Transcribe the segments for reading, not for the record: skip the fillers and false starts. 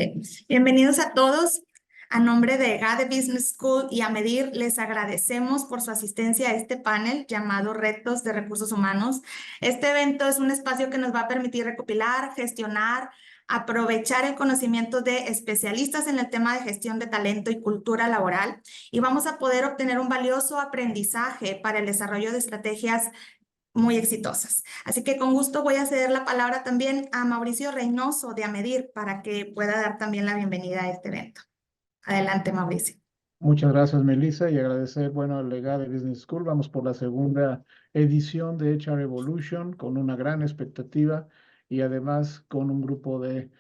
Excelente. Bienvenidos a todos. A nombre de GADE Business School y AMEDIR, les agradecemos por su asistencia a este panel llamado Retos de Recursos Humanos. Este evento es un espacio que nos va a permitir recopilar, gestionar, aprovechar el conocimiento de especialistas en el tema de gestión de talento y cultura laboral, y vamos a poder obtener un valioso aprendizaje para el desarrollo de estrategias muy exitosas. Así que con gusto voy a ceder la palabra también a Mauricio Reynoso de AMEDIR para que pueda dar también la bienvenida a este evento. Adelante, Mauricio. Muchas gracias, Melissa, y agradecer, bueno, al legado de Business School. Vamos por la segunda edición de HR Evolution con una gran expectativa y además con un grupo de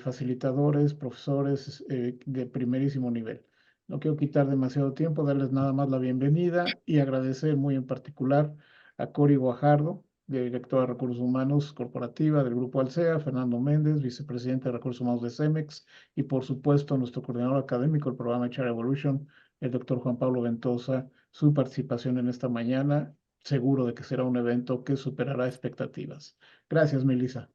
facilitadores, profesores de primerísimo nivel. No quiero quitar demasiado tiempo, darles nada más la bienvenida y agradecer muy en particular a Cori Guajardo, directora de Recursos Humanos Corporativa del Grupo Alsea, Fernando Méndez, vicepresidente de Recursos Humanos de CEMEX, y por supuesto nuestro coordinador académico del programa HR Evolution, el doctor Juan Pablo Ventosa, su participación en esta mañana. Seguro de que será un evento que superará expectativas. Gracias, Melissa.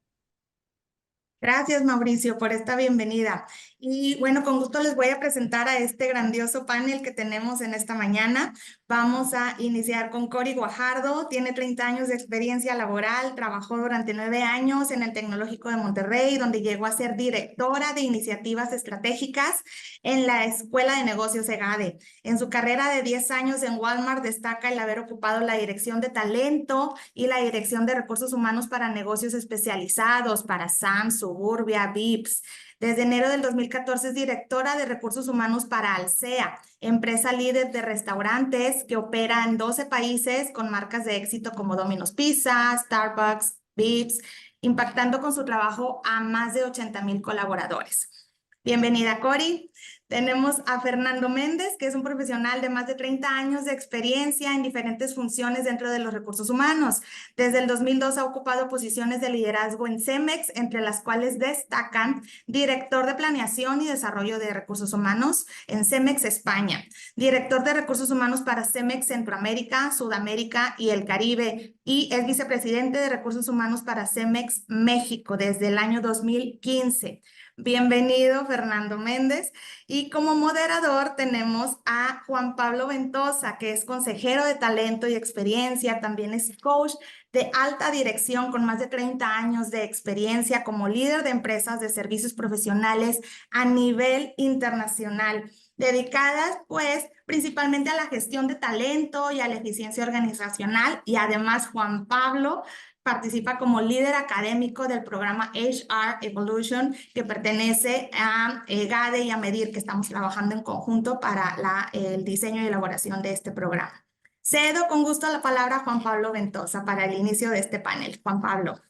Gracias, Mauricio, por esta bienvenida. Y bueno, con gusto les voy a presentar a este grandioso panel que tenemos en esta mañana. Vamos a iniciar con Cori Guajardo. Tiene 30 años de experiencia laboral, trabajó durante 9 años en el Tecnológico de Monterrey, donde llegó a ser directora de iniciativas estratégicas en la Escuela de Negocios EGADE. En su carrera de 10 años en Walmart destaca el haber ocupado la dirección de talento y la dirección de recursos humanos para negocios especializados, para Samsung, Suburbia, Vips. Desde enero del 2014 es directora de recursos humanos para Alsea, empresa líder de restaurantes que opera en 12 países con marcas de éxito como Domino's Pizza, Starbucks, Vips, impactando con su trabajo a más de 80,000 colaboradores. Bienvenida, Cori. Tenemos a Fernando Méndez, que es un profesional de más de 30 años de experiencia en diferentes funciones dentro de los recursos humanos. Desde el 2002 ha ocupado posiciones de liderazgo en CEMEX, entre las cuales destacan director de planeación y desarrollo de recursos humanos en CEMEX España, director de recursos humanos para CEMEX Centroamérica, Sudamérica y el Caribe, y es vicepresidente de recursos humanos para CEMEX México desde el año 2015. Bienvenido, Fernando Méndez. Y como moderador tenemos a Juan Pablo Ventosa, que es consejero de talento y experiencia, también es coach de alta dirección con más de 30 años de experiencia como líder de empresas de servicios profesionales a nivel internacional, dedicadas pues principalmente a la gestión de talento y a la eficiencia organizacional. Y además Juan Pablo participa como líder académico del programa HR Evolution, que pertenece a GADE y a AMEDIR, que estamos trabajando en conjunto para el diseño y elaboración de este programa. Cedo con gusto la palabra a Juan Pablo Ventosa para el inicio de este panel. Juan Pablo.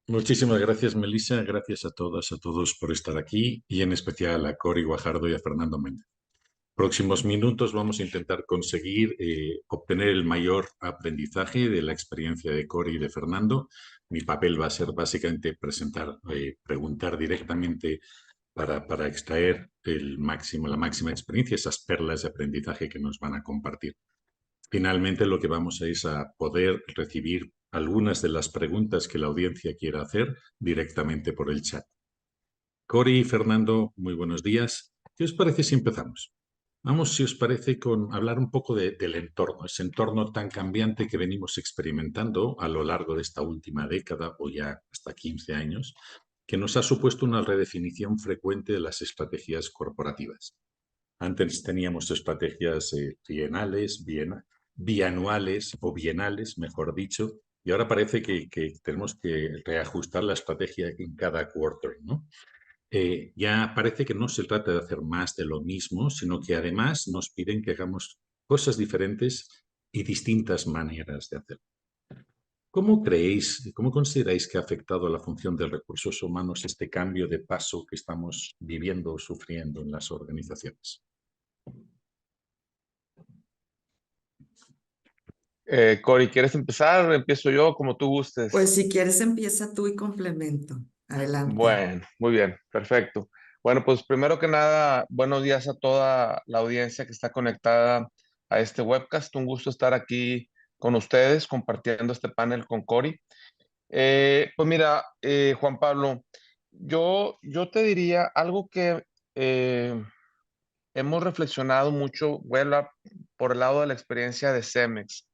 Muchísimas gracias, Melissa. Gracias a todas, a todos por estar aquí y en especial a Cori Guajardo y a Fernando Méndez. Próximos minutos vamos a intentar conseguir obtener el mayor aprendizaje de la experiencia de Cori y de Fernando. Mi papel va a ser básicamente preguntar directamente para extraer la máxima experiencia, esas perlas de aprendizaje que nos van a compartir. Finalmente, lo que vamos a es a poder recibir algunas de las preguntas que la audiencia quiera hacer directamente por el chat. Cori y Fernando, muy buenos días. ¿Qué os parece si empezamos? Vamos, si os parece, con hablar un poco del entorno, ese entorno tan cambiante que venimos experimentando a lo largo de esta última década o ya hasta 15 años, que nos ha supuesto una redefinición frecuente de las estrategias corporativas. Antes teníamos estrategias bianuales o bienales, mejor dicho, y ahora parece que tenemos que reajustar la estrategia en cada quarter, ¿no? Ya parece que no se trata de hacer más de lo mismo, sino que además nos piden que hagamos cosas diferentes y distintas maneras de hacerlo. ¿Cómo consideráis que ha afectado a la función de recursos humanos este cambio de paso que estamos viviendo o sufriendo en las organizaciones? Cori, ¿quieres empezar? Empiezo yo, como tú gustes. Pues si quieres empieza tú y complemento. Adelante. Bueno, muy bien, perfecto. Bueno, pues primero que nada, buenos días a toda la audiencia que está conectada a este webcast. Un gusto estar aquí con ustedes compartiendo este panel con Cori. Pues mira, Juan Pablo, yo te diría algo que hemos reflexionado mucho, voy a hablar por el lado de la experiencia de Cemex.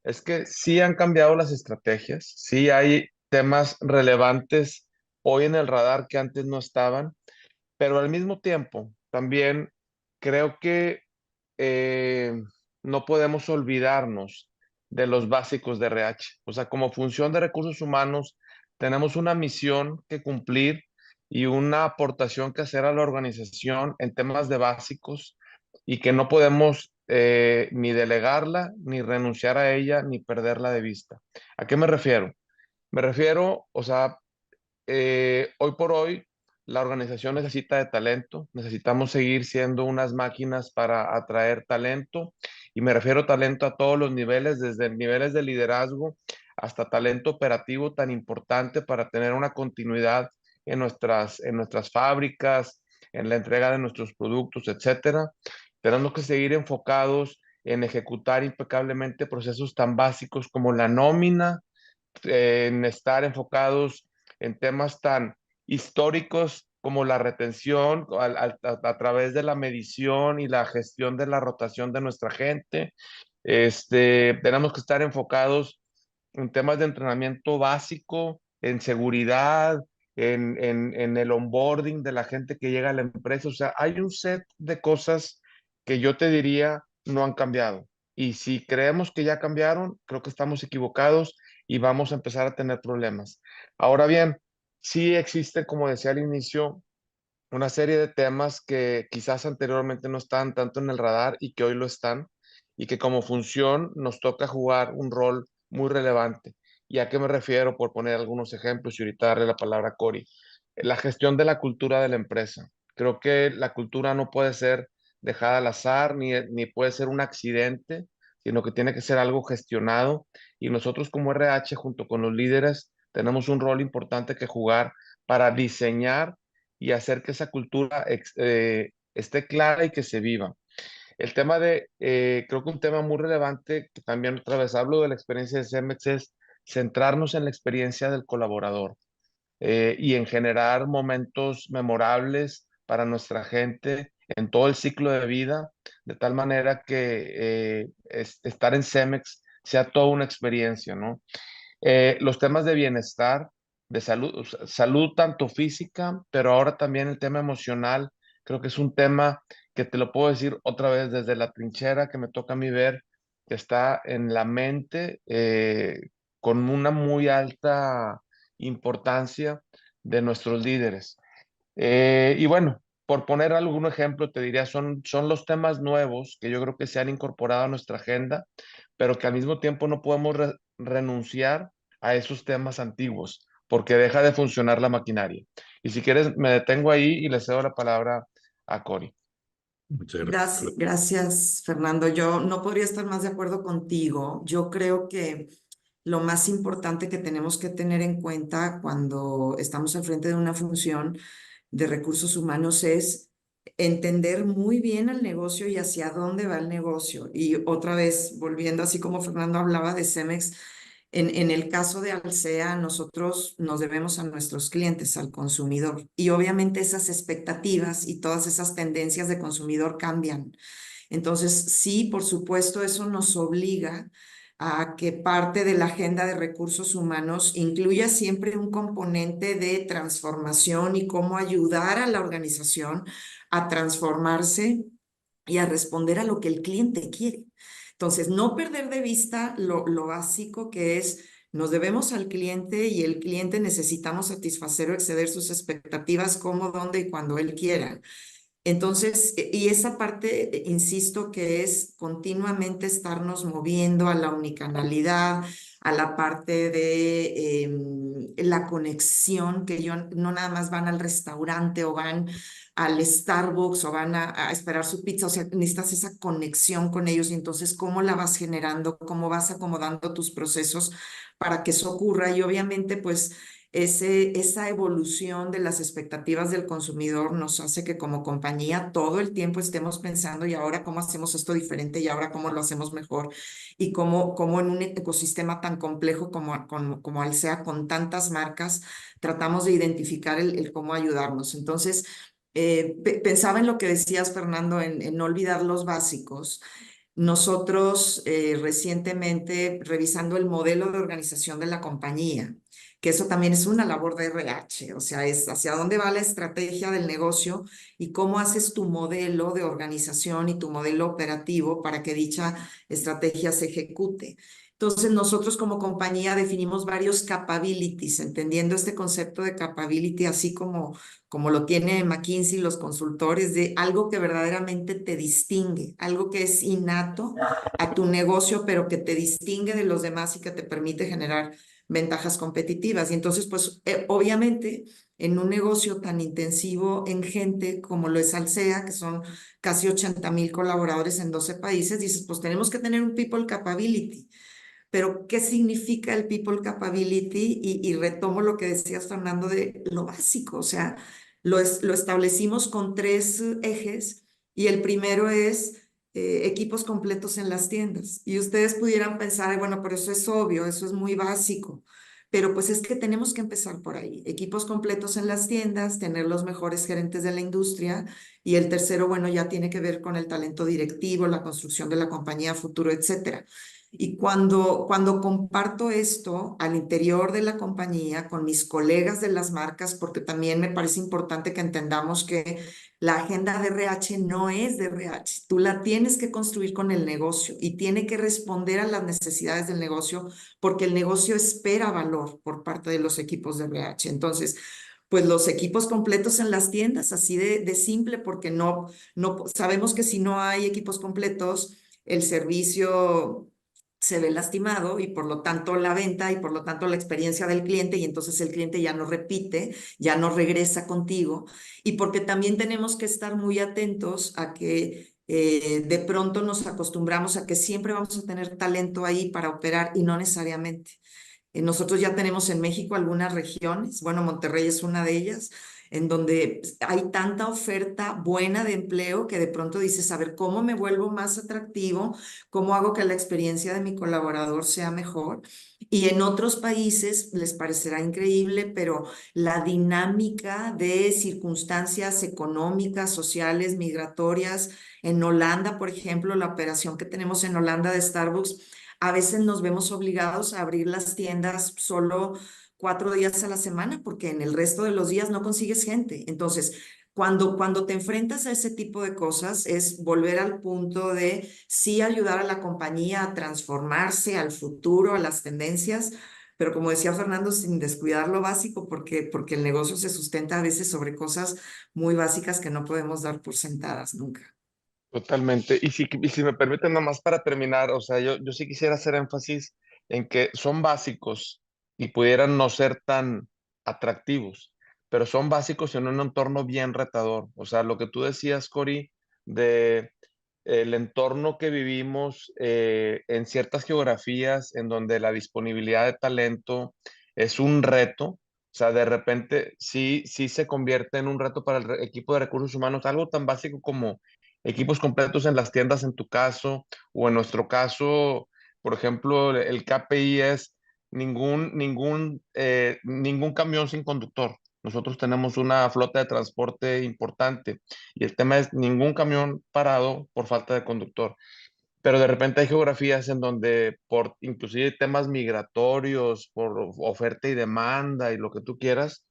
Es que sí han cambiado las estrategias, sí hay temas relevantes hoy en el radar que antes no estaban, pero al mismo tiempo también creo que eh, no podemos olvidarnos de los básicos de RH. O sea, como función de recursos humanos, tenemos una misión que cumplir y una aportación que hacer a la organización en temas de básicos y que no podemos ni delegarla, ni renunciar a ella, ni perderla de vista. ¿A qué me refiero? Me refiero, o sea, hoy por hoy la organización necesita de talento, necesitamos seguir siendo unas máquinas para atraer talento y me refiero a talento a todos los niveles, desde niveles de liderazgo hasta talento operativo tan importante para tener una continuidad en nuestras fábricas, en la entrega de nuestros productos, etcétera. Tenemos que seguir enfocados en ejecutar impecablemente procesos tan básicos como la nómina, en estar enfocados en temas tan históricos como la retención a través de la medición y la gestión de la rotación de nuestra gente. Tenemos que estar enfocados en temas de entrenamiento básico, en seguridad, en el onboarding de la gente que llega a la empresa. O sea, hay un set de cosas que yo te diría no han cambiado. Y si creemos que ya cambiaron, creo que estamos equivocados y vamos a empezar a tener problemas. Ahora bien, sí existe, como decía al inicio, una serie de temas que quizás anteriormente no estaban tanto en el radar y que hoy lo están, y que como función nos toca jugar un rol muy relevante. ¿Y a qué me refiero? Por poner algunos ejemplos y ahorita darle la palabra a Cori. La gestión de la cultura de la empresa. Creo que la cultura no puede ser dejada al azar ni puede ser un accidente, sino que tiene que ser algo gestionado. Y nosotros como RH, junto con los líderes, tenemos un rol importante que jugar para diseñar y hacer que esa cultura esté clara y que se viva. El tema creo que un tema muy relevante, que también otra vez hablo de la experiencia de Cemex, es centrarnos en la experiencia del colaborador y en generar momentos memorables para nuestra gente en todo el ciclo de vida, de tal manera que estar en Cemex sea toda una experiencia, ¿no? Los temas de bienestar, de salud, o sea, salud tanto física, pero ahora también el tema emocional, creo que es un tema que te lo puedo decir otra vez desde la trinchera que me toca a mí ver, que está en la mente con una muy alta importancia de nuestros líderes. Y bueno, por poner algún ejemplo, te diría, son los temas nuevos que yo creo que se han incorporado a nuestra agenda, pero que al mismo tiempo no podemos renunciar a esos temas antiguos, porque deja de funcionar la maquinaria. Y si quieres, me detengo ahí y le cedo la palabra a Cori. Muchas gracias. Gracias, gracias, Fernando. Yo no podría estar más de acuerdo contigo. Yo creo que lo más importante que tenemos que tener en cuenta cuando estamos al frente de una función de recursos humanos es entender muy bien el negocio y hacia dónde va el negocio. Y otra vez, volviendo así como Fernando hablaba de Cemex, en el caso de Alsea, nosotros nos debemos a nuestros clientes, al consumidor. Y obviamente esas expectativas y todas esas tendencias de consumidor cambian. Entonces, sí, por supuesto, eso nos obliga a que parte de la agenda de recursos humanos incluya siempre un componente de transformación y cómo ayudar a la organización a transformarse y a responder a lo que el cliente quiere. Entonces, no perder de vista lo básico que es, nos debemos al cliente y el cliente necesitamos satisfacer o exceder sus expectativas como, dónde y cuando él quiera. Entonces, y esa parte, insisto, que es continuamente estarnos moviendo a la unicanalidad, a la parte de la conexión, que yo no nada más van al restaurante o van al Starbucks o van a esperar su pizza, o sea, necesitas esa conexión con ellos y entonces cómo la vas generando, cómo vas acomodando tus procesos para que eso ocurra y obviamente pues esa evolución de las expectativas del consumidor nos hace que como compañía todo el tiempo estemos pensando y ahora cómo hacemos esto diferente y ahora cómo lo hacemos mejor y cómo en un ecosistema tan complejo como Alsea con tantas marcas tratamos de identificar el cómo ayudarnos. Entonces, pensaba en lo que decías, Fernando, en no olvidar los básicos. Nosotros recientemente, revisando el modelo de organización de la compañía, que eso también es una labor de RH, o sea, es hacia dónde va la estrategia del negocio y cómo haces tu modelo de organización y tu modelo operativo para que dicha estrategia se ejecute. Entonces, nosotros como compañía definimos varios capabilities, entendiendo este concepto de capability así como lo tiene McKinsey, los consultores, de algo que verdaderamente te distingue, algo que es innato a tu negocio, pero que te distingue de los demás y que te permite generar ventajas competitivas. Y entonces, pues, obviamente, en un negocio tan intensivo en gente como lo es Alsea, que son casi 80,000 colaboradores en 12 países, dices, pues tenemos que tener un people capability. Pero, ¿qué significa el people capability? Y retomo lo que decías, Fernando, de lo básico. O sea, lo establecimos con 3 ejes y el primero es equipos completos en las tiendas. Y ustedes pudieran pensar, bueno, pero eso es obvio, eso es muy básico. Pero pues es que tenemos que empezar por ahí. Equipos completos en las tiendas, tener los mejores gerentes de la industria. Y el tercero, bueno, ya tiene que ver con el talento directivo, la construcción de la compañía futuro, etcétera. Y cuando comparto esto al interior de la compañía con mis colegas de las marcas, porque también me parece importante que entendamos que la agenda de RH no es de RH, tú la tienes que construir con el negocio y tiene que responder a las necesidades del negocio porque el negocio espera valor por parte de los equipos de RH. Entonces, pues los equipos completos en las tiendas, así de simple, porque no sabemos que si no hay equipos completos, el servicio se ve lastimado y por lo tanto la venta y por lo tanto la experiencia del cliente y entonces el cliente ya no repite, ya no regresa contigo y porque también tenemos que estar muy atentos a que de pronto nos acostumbramos a que siempre vamos a tener talento ahí para operar y no necesariamente. Nosotros ya tenemos en México algunas regiones, bueno, Monterrey es una de ellas, en donde hay tanta oferta buena de empleo que de pronto dices, a ver, ¿cómo me vuelvo más atractivo? ¿Cómo hago que la experiencia de mi colaborador sea mejor? Y en otros países les parecerá increíble, pero la dinámica de circunstancias económicas, sociales, migratorias, en Holanda, por ejemplo, la operación que tenemos en Holanda de Starbucks, a veces nos vemos obligados a abrir las tiendas solo 4 días a la semana porque en el resto de los días no consigues gente. Entonces, cuando te enfrentas a ese tipo de cosas es volver al punto de sí ayudar a la compañía a transformarse al futuro, a las tendencias, pero como decía Fernando, sin descuidar lo básico porque el negocio se sustenta a veces sobre cosas muy básicas que no podemos dar por sentadas nunca. Totalmente. Y si me permiten, nada más para terminar, o sea, yo sí quisiera hacer énfasis en que son básicos y pudieran no ser tan atractivos, pero son básicos en un entorno bien retador. O sea, lo que tú decías, Cori, de el entorno que vivimos en ciertas geografías en donde la disponibilidad de talento es un reto. O sea, de repente sí se convierte en un reto para el equipo de recursos humanos, algo tan básico como equipos completos en las tiendas en tu caso, o en nuestro caso, por ejemplo, el KPI es ningún camión sin conductor. Nosotros tenemos una flota de transporte importante y el tema es ningún camión parado por falta de conductor. Pero de repente hay geografías en donde por inclusive temas migratorios, por oferta y demanda y lo que tú quieras,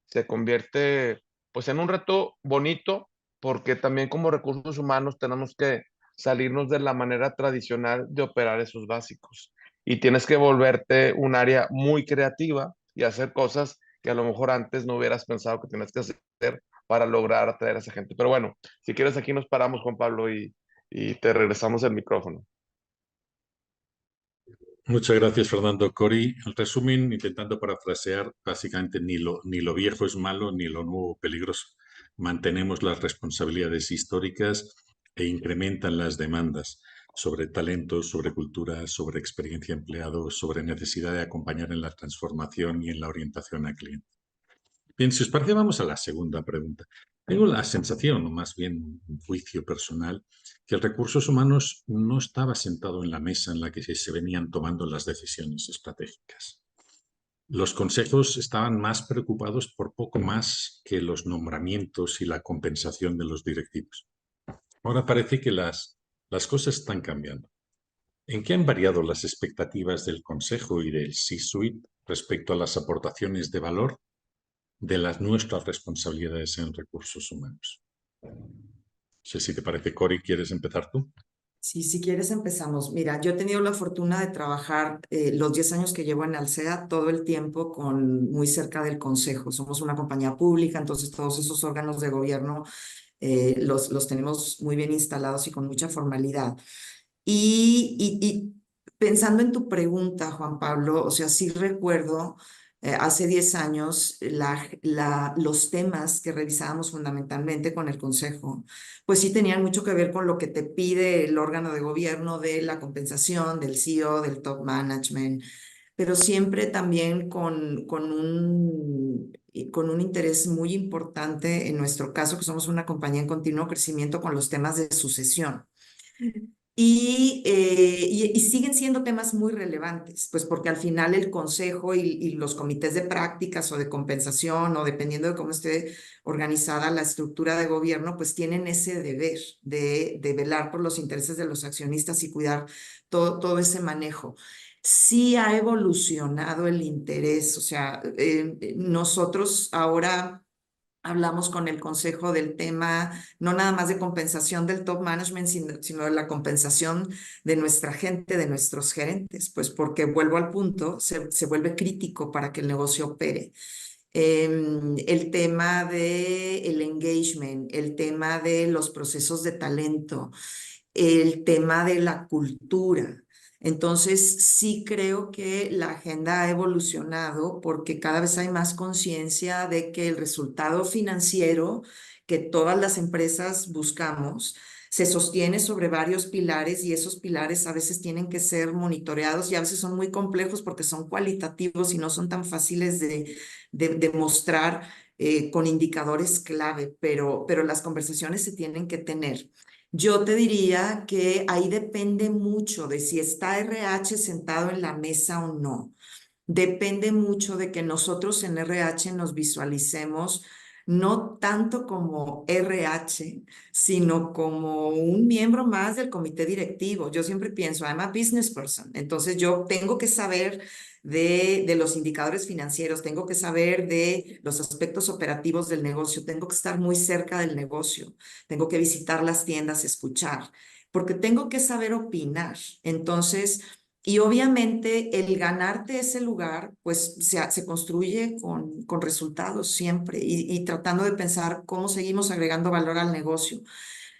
se convierte pues en un reto bonito porque también como recursos humanos tenemos que salirnos de la manera tradicional de operar esos básicos y tienes que volverte un área muy creativa y hacer cosas que a lo mejor antes no hubieras pensado que tienes que hacer para lograr atraer a esa gente. Pero bueno, si quieres aquí nos paramos, Juan Pablo, y te regresamos el micrófono. Muchas gracias, Fernando. Cori, en resumen, intentando parafrasear, básicamente ni lo viejo es malo, ni lo nuevo peligroso. Mantenemos las responsabilidades históricas e incrementan las demandas. sobre talentos, sobre cultura, sobre experiencia de empleado, sobre necesidad de acompañar en la transformación y en la orientación al cliente. Bien, si os parece, vamos a la segunda pregunta. Tengo la sensación, o más bien un juicio personal, que el recursos humanos no estaba sentado en la mesa en la que se venían tomando las decisiones estratégicas. Los consejos estaban más preocupados por poco más que los nombramientos y la compensación de los directivos. Ahora parece que las cosas están cambiando. ¿En qué han variado las expectativas del Consejo y del C-Suite respecto a las aportaciones de valor de las nuestras responsabilidades en recursos humanos? No sé si te parece, Cori, ¿quieres empezar tú? Sí, si quieres empezamos. Mira, yo he tenido la fortuna de trabajar los 10 años que llevo en Alsea todo el tiempo muy cerca del consejo. Somos una compañía pública, entonces todos esos órganos de gobierno los tenemos muy bien instalados y con mucha formalidad. Y pensando en tu pregunta, Juan Pablo, o sea, sí recuerdo hace 10 años los temas que revisábamos fundamentalmente con el Consejo, pues sí tenían mucho que ver con lo que te pide el órgano de gobierno de la compensación, del CEO, del top management, pero siempre también con un interés muy importante en nuestro caso, que somos una compañía en continuo crecimiento con los temas de sucesión. Y siguen siendo temas muy relevantes, pues porque al final el consejo y los comités de prácticas o de compensación o dependiendo de cómo esté organizada la estructura de gobierno, pues tienen ese deber de velar por los intereses de los accionistas y cuidar todo ese manejo. Sí ha evolucionado el interés, o sea, nosotros ahora hablamos con el consejo del tema, no nada más de compensación del top management, sino de la compensación de nuestra gente, de nuestros gerentes, pues porque vuelvo al punto, se vuelve crítico para que el negocio opere. El tema del engagement, el tema de los procesos de talento, el tema de la cultura. Entonces, sí creo que la agenda ha evolucionado porque cada vez hay más conciencia de que el resultado financiero que todas las empresas buscamos se sostiene sobre varios pilares y esos pilares a veces tienen que ser monitoreados y a veces son muy complejos porque son cualitativos y no son tan fáciles de mostrar con indicadores clave, pero las conversaciones se tienen que tener. Yo te diría que ahí depende mucho de si está RH sentado en la mesa o no. Depende mucho de que nosotros en RH nos visualicemos no tanto como RH, sino como un miembro más del comité directivo. Yo siempre pienso, I'm a business person, entonces yo tengo que saber de los indicadores financieros, tengo que saber de los aspectos operativos del negocio, tengo que estar muy cerca del negocio, tengo que visitar las tiendas, escuchar, porque tengo que saber opinar. Entonces, y obviamente el ganarte ese lugar, pues se construye con resultados siempre y tratando de pensar cómo seguimos agregando valor al negocio.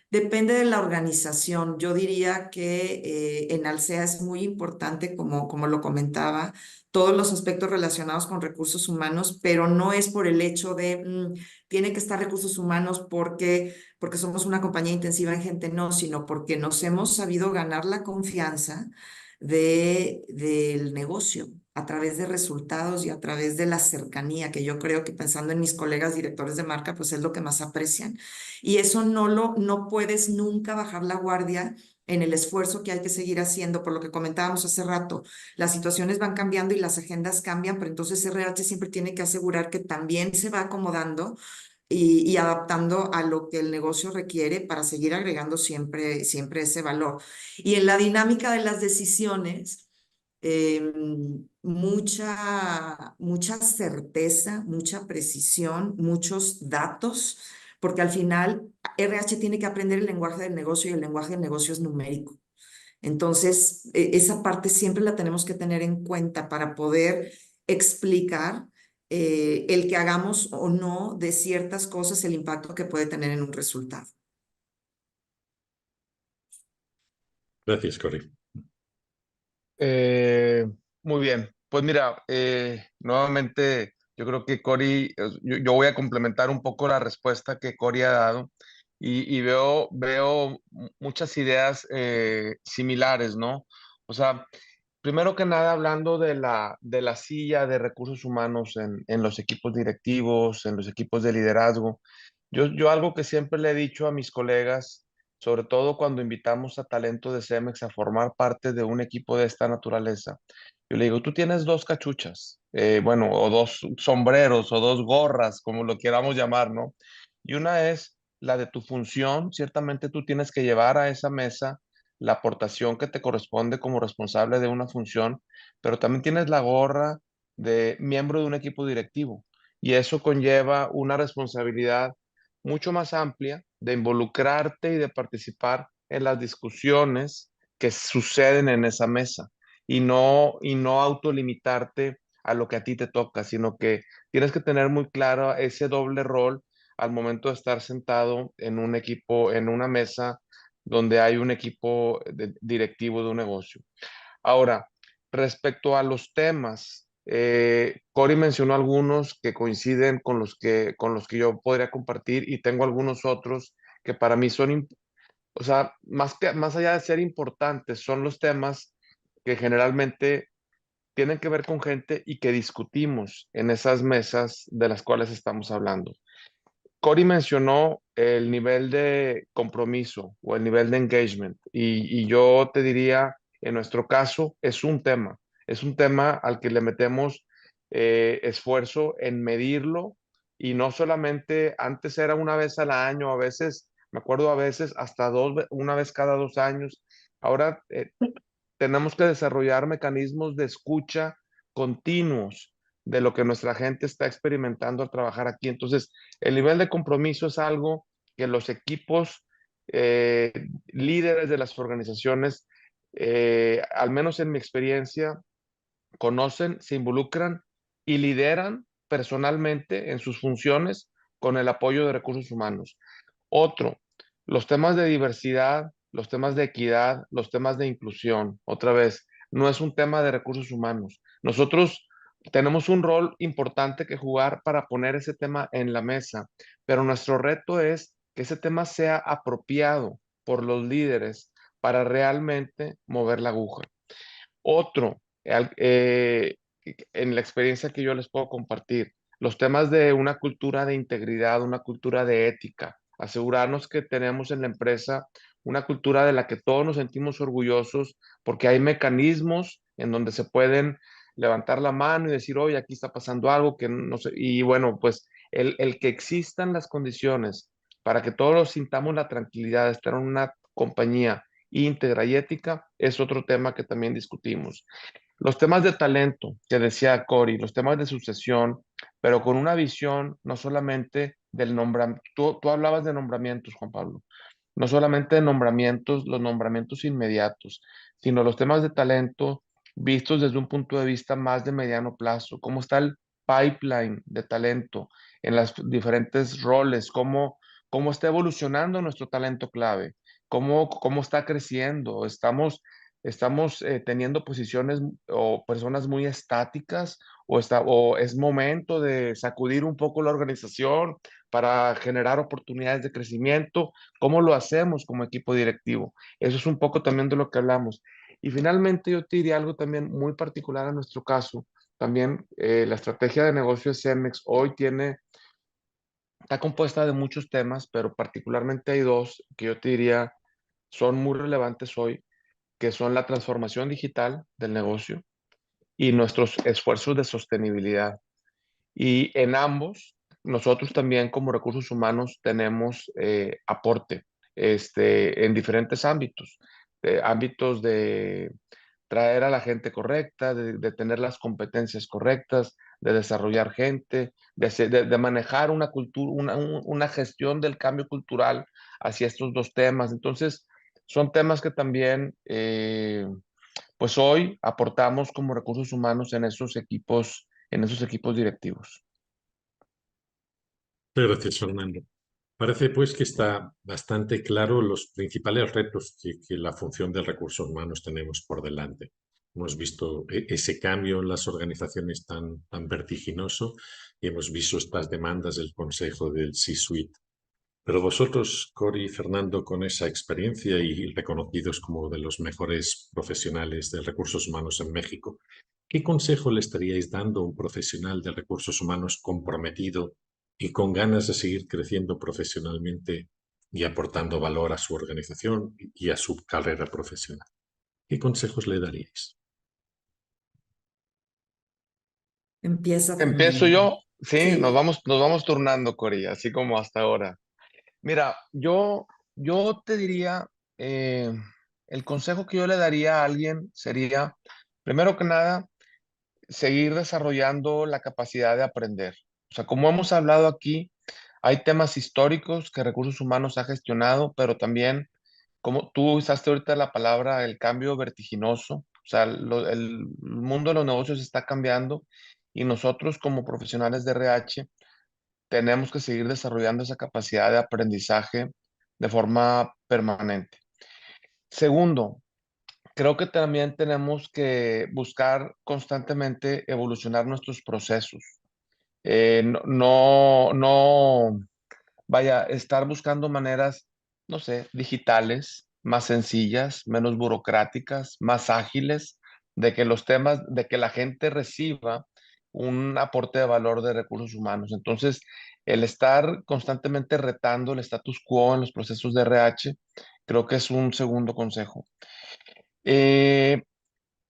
Depende de la organización. Yo diría que en Alsea es muy importante, como lo comentaba, todos los aspectos relacionados con recursos humanos, pero no es por el hecho de tiene que estar recursos humanos porque somos una compañía intensiva en gente, no, sino porque nos hemos sabido ganar la confianza del negocio a través de resultados y a través de la cercanía, que yo creo que pensando en mis colegas directores de marca, pues es lo que más aprecian. Y eso no puedes nunca bajar la guardia en el esfuerzo que hay que seguir haciendo, por lo que comentábamos hace rato. Las situaciones van cambiando y las agendas cambian, pero entonces RH siempre tiene que asegurar que también se va acomodando y adaptando a lo que el negocio requiere para seguir agregando siempre ese valor. Y en la dinámica de las decisiones, mucha certeza, mucha precisión, muchos datos, porque al final RH tiene que aprender el lenguaje del negocio y el lenguaje del negocio es numérico. Entonces, esa parte siempre la tenemos que tener en cuenta para poder explicar el que hagamos o no de ciertas cosas, el impacto que puede tener en un resultado. Gracias, Cori. Muy bien, pues mira, nuevamente yo creo que Cori, yo voy a complementar un poco la respuesta que Cori ha dado y veo muchas ideas similares, ¿no? O sea, primero que nada, hablando de la silla de recursos humanos en los equipos directivos, en los equipos de liderazgo, yo algo que siempre le he dicho a mis colegas, sobre todo cuando invitamos a talento de Cemex a formar parte de un equipo de esta naturaleza, yo le digo, tú tienes dos cachuchas, bueno, o dos sombreros, o dos gorras, como lo queramos llamar, ¿no? Y una es la de tu función, ciertamente tú tienes que llevar a esa mesa la aportación que te corresponde como responsable de una función, pero también tienes la gorra de miembro de un equipo directivo. Y eso conlleva una responsabilidad mucho más amplia de involucrarte y de participar en las discusiones que suceden en esa mesa y no autolimitarte a lo que a ti te toca, sino que tienes que tener muy claro ese doble rol al momento de estar sentado en un equipo, en una mesa donde hay un equipo directivo de un negocio. Ahora, respecto a los temas, Cory mencionó algunos que coinciden con los que yo podría compartir y tengo algunos otros que para mí son, o sea, más allá de ser importantes, son los temas que generalmente tienen que ver con gente y que discutimos en esas mesas de las cuales estamos hablando. Cory mencionó el nivel de compromiso o el nivel de engagement y yo te diría, en nuestro caso, es un tema al que le metemos esfuerzo en medirlo y no solamente antes era una vez al año, a veces, me acuerdo a veces hasta una vez cada 2 años. Ahora tenemos que desarrollar mecanismos de escucha continuos de lo que nuestra gente está experimentando al trabajar aquí. Entonces, el nivel de compromiso es algo que los equipos eh, líderes de las organizaciones, al menos en mi experiencia, conocen, se involucran y lideran personalmente en sus funciones con el apoyo de recursos humanos. Otro, los temas de diversidad, los temas de equidad, los temas de inclusión. Otra vez, no es un tema de recursos humanos. Nosotros tenemos un rol importante que jugar para poner ese tema en la mesa, pero nuestro reto es que ese tema sea apropiado por los líderes para realmente mover la aguja. Otro, en la experiencia que yo les puedo compartir, los temas de una cultura de integridad, una cultura de ética, asegurarnos que tenemos en la empresa una cultura de la que todos nos sentimos orgullosos porque hay mecanismos en donde se pueden levantar la mano y decir, oye, aquí está pasando algo que no sé, y bueno, pues el que existan las condiciones para que todos sintamos la tranquilidad de estar en una compañía íntegra y ética es otro tema que también discutimos. Los temas de talento, que decía Cory, los temas de sucesión, pero con una visión no solamente del nombramiento. Tú hablabas de nombramientos, Juan Pablo. No solamente de nombramientos, los nombramientos inmediatos, sino los temas de talento vistos desde un punto de vista más de mediano plazo. ¿Cómo está el pipeline de talento en los diferentes roles? ¿Cómo está evolucionando nuestro talento clave? ¿Cómo está creciendo? ¿Estamos teniendo posiciones o personas muy estáticas o es momento de sacudir un poco la organización para generar oportunidades de crecimiento? ¿Cómo lo hacemos como equipo directivo? Eso es un poco también de lo que hablamos. Y finalmente yo te diría algo también muy particular a nuestro caso. También la estrategia de negocio de Cemex hoy está compuesta de muchos temas, pero particularmente hay dos que yo te diría son muy relevantes hoy, que son la transformación digital del negocio y nuestros esfuerzos de sostenibilidad. Y en ambos, nosotros también como recursos humanos tenemos aporte en diferentes ámbitos, ámbitos de traer a la gente correcta, de tener las competencias correctas, de desarrollar gente, de manejar una cultura, una gestión del cambio cultural hacia estos dos temas. Entonces, son temas que también, pues hoy aportamos como recursos humanos en esos equipos directivos. Muchas gracias, Fernando. Parece pues que está bastante claro los principales retos que la función de recursos humanos tenemos por delante. Hemos visto ese cambio en las organizaciones tan vertiginoso y hemos visto estas demandas del Consejo del C-Suite Pero vosotros, Cori y Fernando, con esa experiencia y reconocidos como de los mejores profesionales de recursos humanos en México, ¿qué consejo le estaríais dando a un profesional de recursos humanos comprometido y con ganas de seguir creciendo profesionalmente y aportando valor a su organización y a su carrera profesional? ¿Qué consejos le daríais? Empieza, Empiezo Fernando. yo, sí, Sí. nos vamos turnando, Cori, así como hasta ahora. Mira, yo te diría, eh, el consejo que yo le daría a alguien sería, primero que nada, seguir desarrollando la capacidad de aprender. O sea, como hemos hablado aquí, hay temas históricos que Recursos Humanos ha gestionado, pero también, como tú usaste ahorita la palabra, el cambio vertiginoso. O sea, el mundo de los negocios está cambiando y nosotros como profesionales de RH tenemos que seguir desarrollando esa capacidad de aprendizaje de forma permanente. Segundo, creo que también tenemos que buscar constantemente evolucionar nuestros procesos. No, vaya, estar buscando maneras, no sé, digitales, más sencillas, menos burocráticas, más ágiles, de que los temas, de que la gente reciba un aporte de valor de recursos humanos. Entonces, el estar constantemente retando el status quo en los procesos de RH, creo que es un segundo consejo. Eh,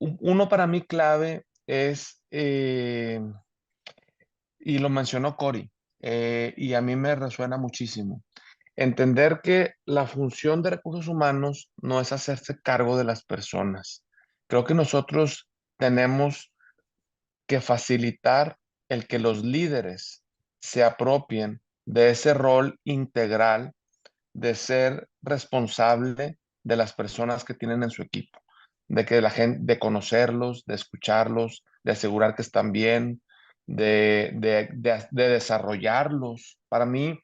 Uno para mí clave es, y lo mencionó Cori, y a mí me resuena muchísimo, entender que la función de recursos humanos no es hacerse cargo de las personas. Creo que nosotros tenemos que facilitar el que los líderes se apropien de ese rol integral de ser responsable de las personas que tienen en su equipo, de que la gente, de conocerlos, de escucharlos, de asegurar que están bien, de desarrollarlos. Para mí,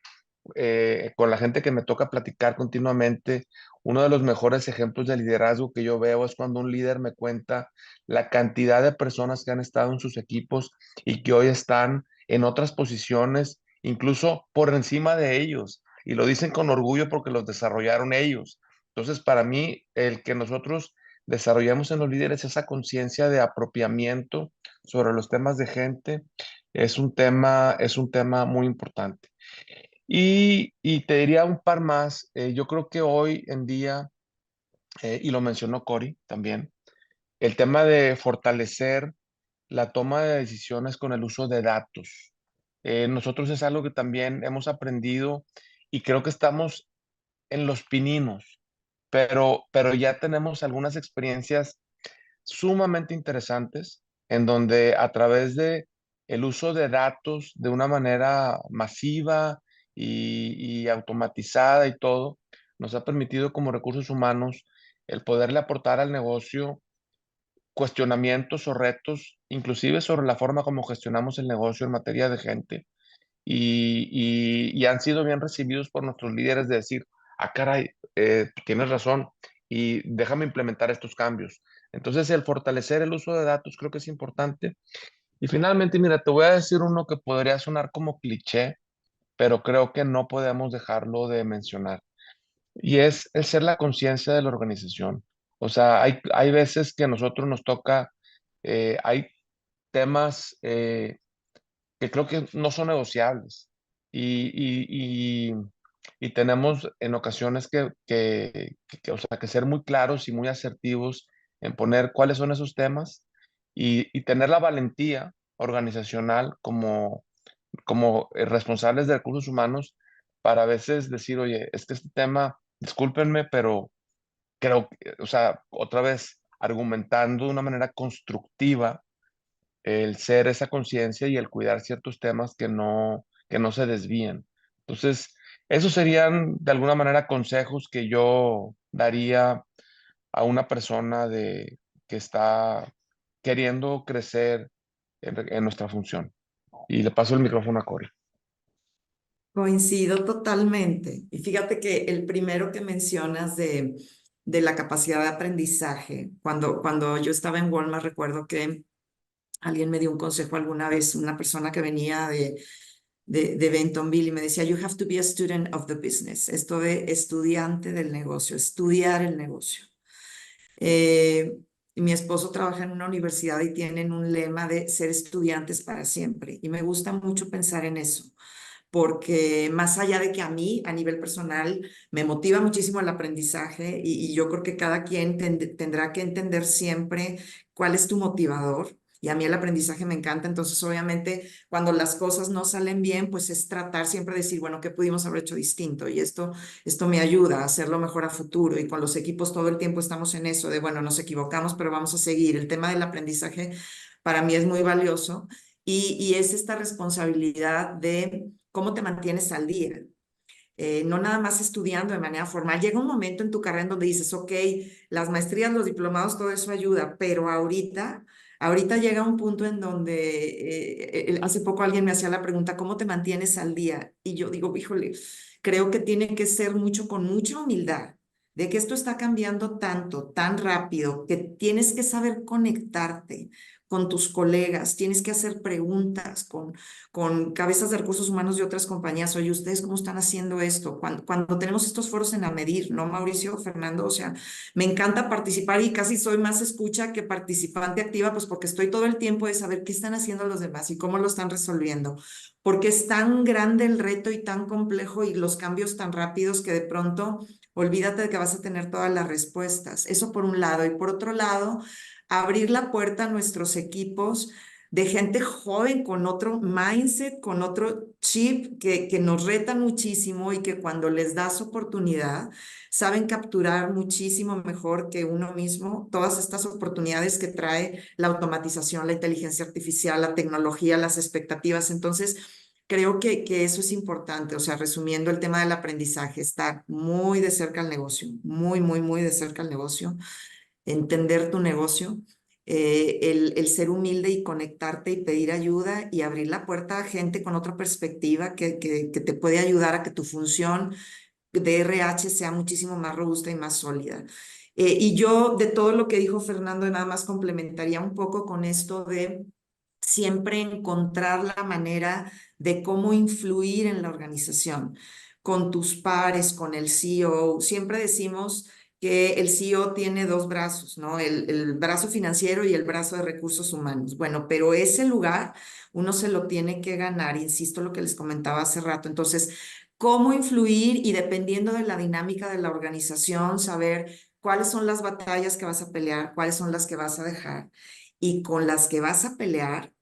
con la gente que me toca platicar continuamente, uno de los mejores ejemplos de liderazgo que yo veo es cuando un líder me cuenta la cantidad de personas que han estado en sus equipos y que hoy están en otras posiciones, incluso por encima de ellos, y lo dicen con orgullo porque los desarrollaron ellos. Entonces, para mí, el que nosotros desarrollemos en los líderes esa conciencia de apropiamiento sobre los temas de gente es un tema muy importante. Y te diría un par más. Yo creo que hoy en día, y lo mencionó Cori también, el tema de fortalecer la toma de decisiones con el uso de datos. Nosotros es algo que también hemos aprendido y creo que estamos en los pininos, pero ya tenemos algunas experiencias sumamente interesantes en donde a través de el uso de datos de una manera masiva y automatizada y todo, nos ha permitido como recursos humanos el poderle aportar al negocio cuestionamientos o retos, inclusive sobre la forma como gestionamos el negocio en materia de gente. Y han sido bien recibidos por nuestros líderes de decir, ah, caray, tienes razón y déjame implementar estos cambios. Entonces, el fortalecer el uso de datos creo que es importante. Y finalmente, mira, te voy a decir uno que podría sonar como cliché, pero creo que no podemos dejarlo de mencionar. Y es el ser la conciencia de la organización. O sea, hay veces que a nosotros nos toca, hay temas que creo que no son negociables. Y, y, y, y tenemos en ocasiones o sea, que ser muy claros y muy asertivos en poner cuáles son esos temas y tener la valentía organizacional como responsables de recursos humanos para a veces decir, oye, es que este tema, discúlpenme, pero creo que, o sea, otra vez, argumentando de una manera constructiva el ser esa conciencia y el cuidar ciertos temas que no se desvíen. Entonces, esos serían de alguna manera consejos que yo daría a una persona que está queriendo crecer en nuestra función. Y le paso el micrófono a Corey. Coincido totalmente. Y fíjate que el primero que mencionas de la capacidad de aprendizaje, cuando yo estaba en Walmart, recuerdo que alguien me dio un consejo alguna vez, una persona que venía de Bentonville, y me decía, you have to be a student of the business, esto de estudiante del negocio, estudiar el negocio. Mi esposo trabaja en una universidad y tienen un lema de ser estudiantes para siempre, y me gusta mucho pensar en eso, porque más allá de que a mí, a nivel personal, me motiva muchísimo el aprendizaje, y yo creo que cada quien tendrá que entender siempre cuál es tu motivador. Y a mí el aprendizaje me encanta, entonces obviamente cuando las cosas no salen bien, pues es tratar siempre de decir, bueno, ¿qué pudimos haber hecho distinto? Y esto me ayuda a hacerlo mejor a futuro, y con los equipos todo el tiempo estamos en eso de, bueno, nos equivocamos, pero vamos a seguir. El tema del aprendizaje para mí es muy valioso, y es esta responsabilidad de cómo te mantienes al día. No nada más estudiando de manera formal. Llega un momento en tu carrera en donde dices, ok, las maestrías, los diplomados, todo eso ayuda, pero ahorita llega un punto en donde hace poco alguien me hacía la pregunta, ¿cómo te mantienes al día? Y yo digo, híjole, creo que tiene que ser mucho con mucha humildad, de que esto está cambiando tanto, tan rápido, que tienes que saber conectarte con tus colegas, tienes que hacer preguntas con cabezas de recursos humanos de otras compañías. Oye, ¿ustedes cómo están haciendo esto? Cuando tenemos estos foros en AMEDIR, ¿no, Mauricio, Fernando? O sea, me encanta participar, y casi soy más escucha que participante activa, pues porque estoy todo el tiempo de saber qué están haciendo los demás y cómo lo están resolviendo. Porque es tan grande el reto y tan complejo, y los cambios tan rápidos, que de pronto olvídate de que vas a tener todas las respuestas. Eso por un lado. Y por otro lado, abrir la puerta a nuestros equipos de gente joven con otro mindset, con otro chip, que nos retan muchísimo, y que cuando les das oportunidad saben capturar muchísimo mejor que uno mismo todas estas oportunidades que trae la automatización, la inteligencia artificial, la tecnología, las expectativas. Entonces, creo que eso es importante. O sea, resumiendo el tema del aprendizaje, estar muy de cerca al negocio, muy, muy, muy de cerca al negocio, entender tu negocio, el ser humilde y conectarte y pedir ayuda y abrir la puerta a gente con otra perspectiva que te puede ayudar a que tu función de RH sea muchísimo más robusta y más sólida. Y yo, de todo lo que dijo Fernando, nada más complementaría un poco con esto de siempre encontrar la manera de cómo influir en la organización, con tus pares, con el CEO. Siempre decimos que el CEO tiene dos brazos, ¿no? El brazo financiero y el brazo de recursos humanos. Bueno, pero ese lugar uno se lo tiene que ganar, insisto, lo que les comentaba hace rato. Entonces, cómo influir, y dependiendo de la dinámica de la organización, saber cuáles son las batallas que vas a pelear, cuáles son las que vas a dejar, y con las que vas a pelear.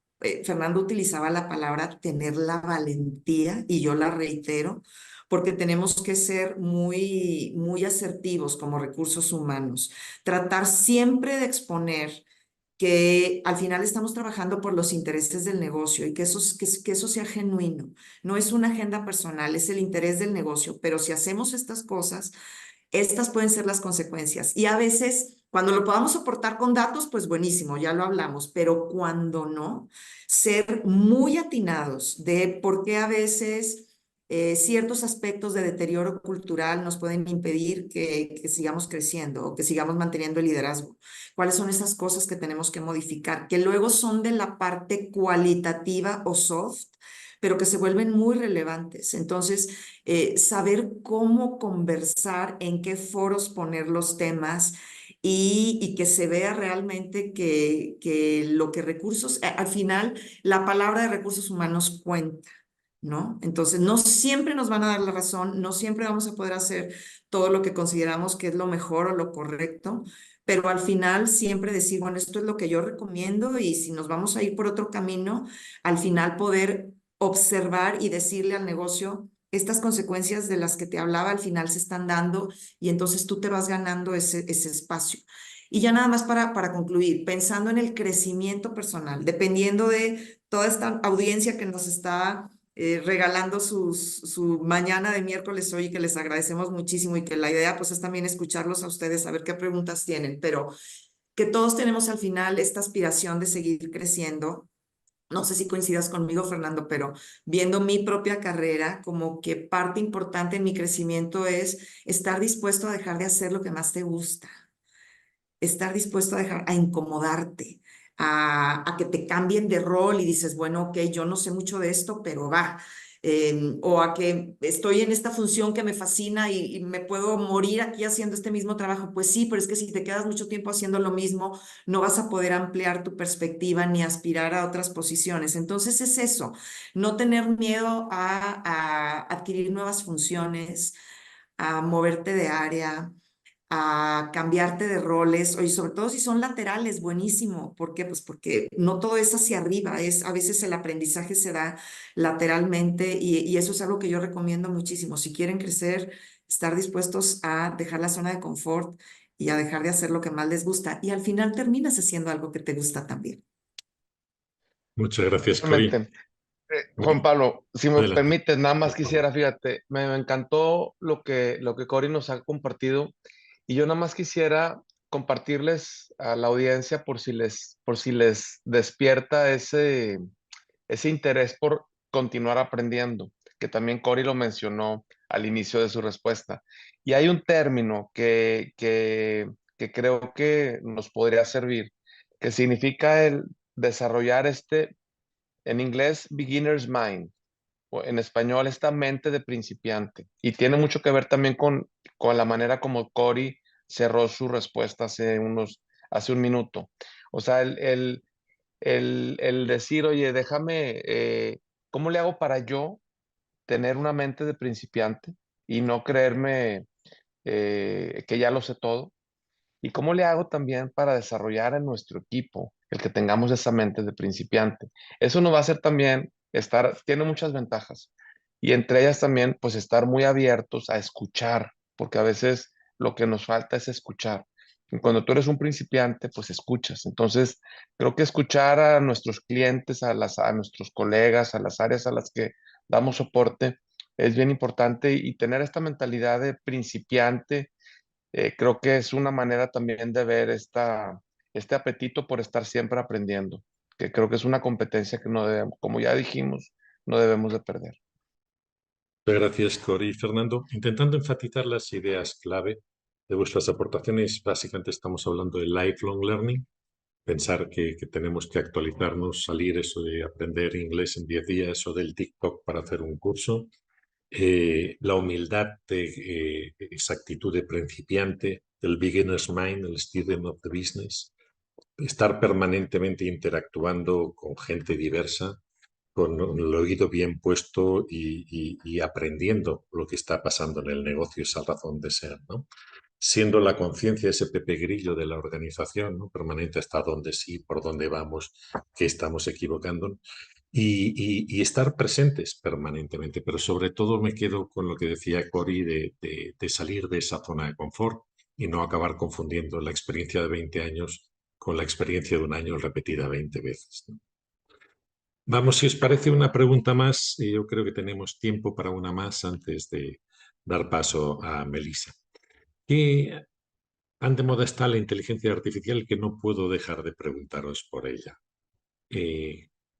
Fernando utilizaba la palabra tener la valentía, y yo la reitero, porque tenemos que ser muy, muy asertivos como recursos humanos. Tratar siempre de exponer que al final estamos trabajando por los intereses del negocio, y que eso sea genuino. No es una agenda personal, es el interés del negocio. Pero si hacemos estas cosas, estas pueden ser las consecuencias. Y a veces, cuando lo podamos soportar con datos, pues buenísimo, ya lo hablamos. Pero cuando no, ser muy atinados de por qué a veces ciertos aspectos de deterioro cultural nos pueden impedir que sigamos creciendo o que sigamos manteniendo el liderazgo. ¿Cuáles son esas cosas que tenemos que modificar? Que luego son de la parte cualitativa o soft, pero que se vuelven muy relevantes. Entonces, saber cómo conversar, en qué foros poner los temas, y que se vea realmente que lo que recursos, al final, la palabra de recursos humanos cuenta, ¿no? Entonces, no siempre nos van a dar la razón, no siempre vamos a poder hacer todo lo que consideramos que es lo mejor o lo correcto, pero al final siempre decir, bueno, esto es lo que yo recomiendo, y si nos vamos a ir por otro camino, al final poder observar y decirle al negocio, estas consecuencias de las que te hablaba al final se están dando, y entonces tú te vas ganando ese espacio. Y ya nada más para concluir, pensando en el crecimiento personal, dependiendo de toda esta audiencia que nos está regalando su mañana de miércoles hoy, que les agradecemos muchísimo, y que la idea pues es también escucharlos a ustedes, saber qué preguntas tienen, pero que todos tenemos al final esta aspiración de seguir creciendo. No sé si coincidas conmigo, Fernando, pero viendo mi propia carrera, como que parte importante en mi crecimiento es estar dispuesto a dejar de hacer lo que más te gusta, estar dispuesto a incomodarte, a que te cambien de rol y dices, bueno, ok, yo no sé mucho de esto, pero va. o a que estoy en esta función que me fascina y me puedo morir aquí haciendo este mismo trabajo. Pues sí, pero es que si te quedas mucho tiempo haciendo lo mismo, no vas a poder ampliar tu perspectiva ni aspirar a otras posiciones. Entonces es eso, no tener miedo a adquirir nuevas funciones, a moverte de área, a cambiarte de roles, y sobre todo si son laterales, buenísimo. ¿Por qué? Pues porque no todo es hacia arriba, a veces el aprendizaje se da lateralmente y eso es algo que yo recomiendo muchísimo. Si quieren crecer, estar dispuestos a dejar la zona de confort y a dejar de hacer lo que más les gusta. Y al final terminas haciendo algo que te gusta también. Muchas gracias, Cori. Totalmente. Juan Pablo, si me Adelante. permites, nada más Por favor. quisiera, fíjate, me encantó lo que Cory nos ha compartido y yo nada más quisiera compartirles a la audiencia por si les despierta ese interés por continuar aprendiendo, que también Cory lo mencionó al inicio de su respuesta. Y hay un término que creo que nos podría servir, que significa el desarrollar en inglés, beginner's mind, o en español, esta mente de principiante. Y tiene mucho que ver también con la manera como Cory cerró su respuesta hace un minuto. O sea, el decir, oye, déjame, ¿cómo le hago para yo tener una mente de principiante y no creerme que ya lo sé todo? ¿Y cómo le hago también para desarrollar en nuestro equipo el que tengamos esa mente de principiante? Eso nos va a hacer también tiene muchas ventajas. Y entre ellas también, pues estar muy abiertos a escuchar, porque a veces lo que nos falta es escuchar. Y cuando tú eres un principiante, pues escuchas. Entonces, creo que escuchar a nuestros clientes, a nuestros colegas, a las áreas a las que damos soporte, es bien importante y tener esta mentalidad de principiante creo que es una manera también de ver este apetito por estar siempre aprendiendo, que creo que es una competencia que no debemos, como ya dijimos, no debemos de perder. Muchas gracias, Cori y Fernando. Intentando enfatizar las ideas clave de vuestras aportaciones, básicamente estamos hablando de lifelong learning, pensar que tenemos que actualizarnos, salir eso de aprender inglés en 10 días o del TikTok para hacer un curso, la humildad de esa actitud de principiante, del beginner's mind, el student of the business, estar permanentemente interactuando con gente diversa, con el oído bien puesto y aprendiendo lo que está pasando en el negocio, esa razón de ser, ¿no? Siendo la conciencia ese Pepe Grillo de la organización, ¿no? Permanente hasta dónde sí, por dónde vamos, qué estamos equivocando y estar presentes permanentemente. Pero sobre todo me quedo con lo que decía Cori de salir de esa zona de confort y no acabar confundiendo la experiencia de 20 años con la experiencia de un año repetida 20 veces, ¿no? Vamos, si os parece una pregunta más, yo creo que tenemos tiempo para una más antes de dar paso a Melissa. ¿Qué tan de moda está la inteligencia artificial que no puedo dejar de preguntaros por ella?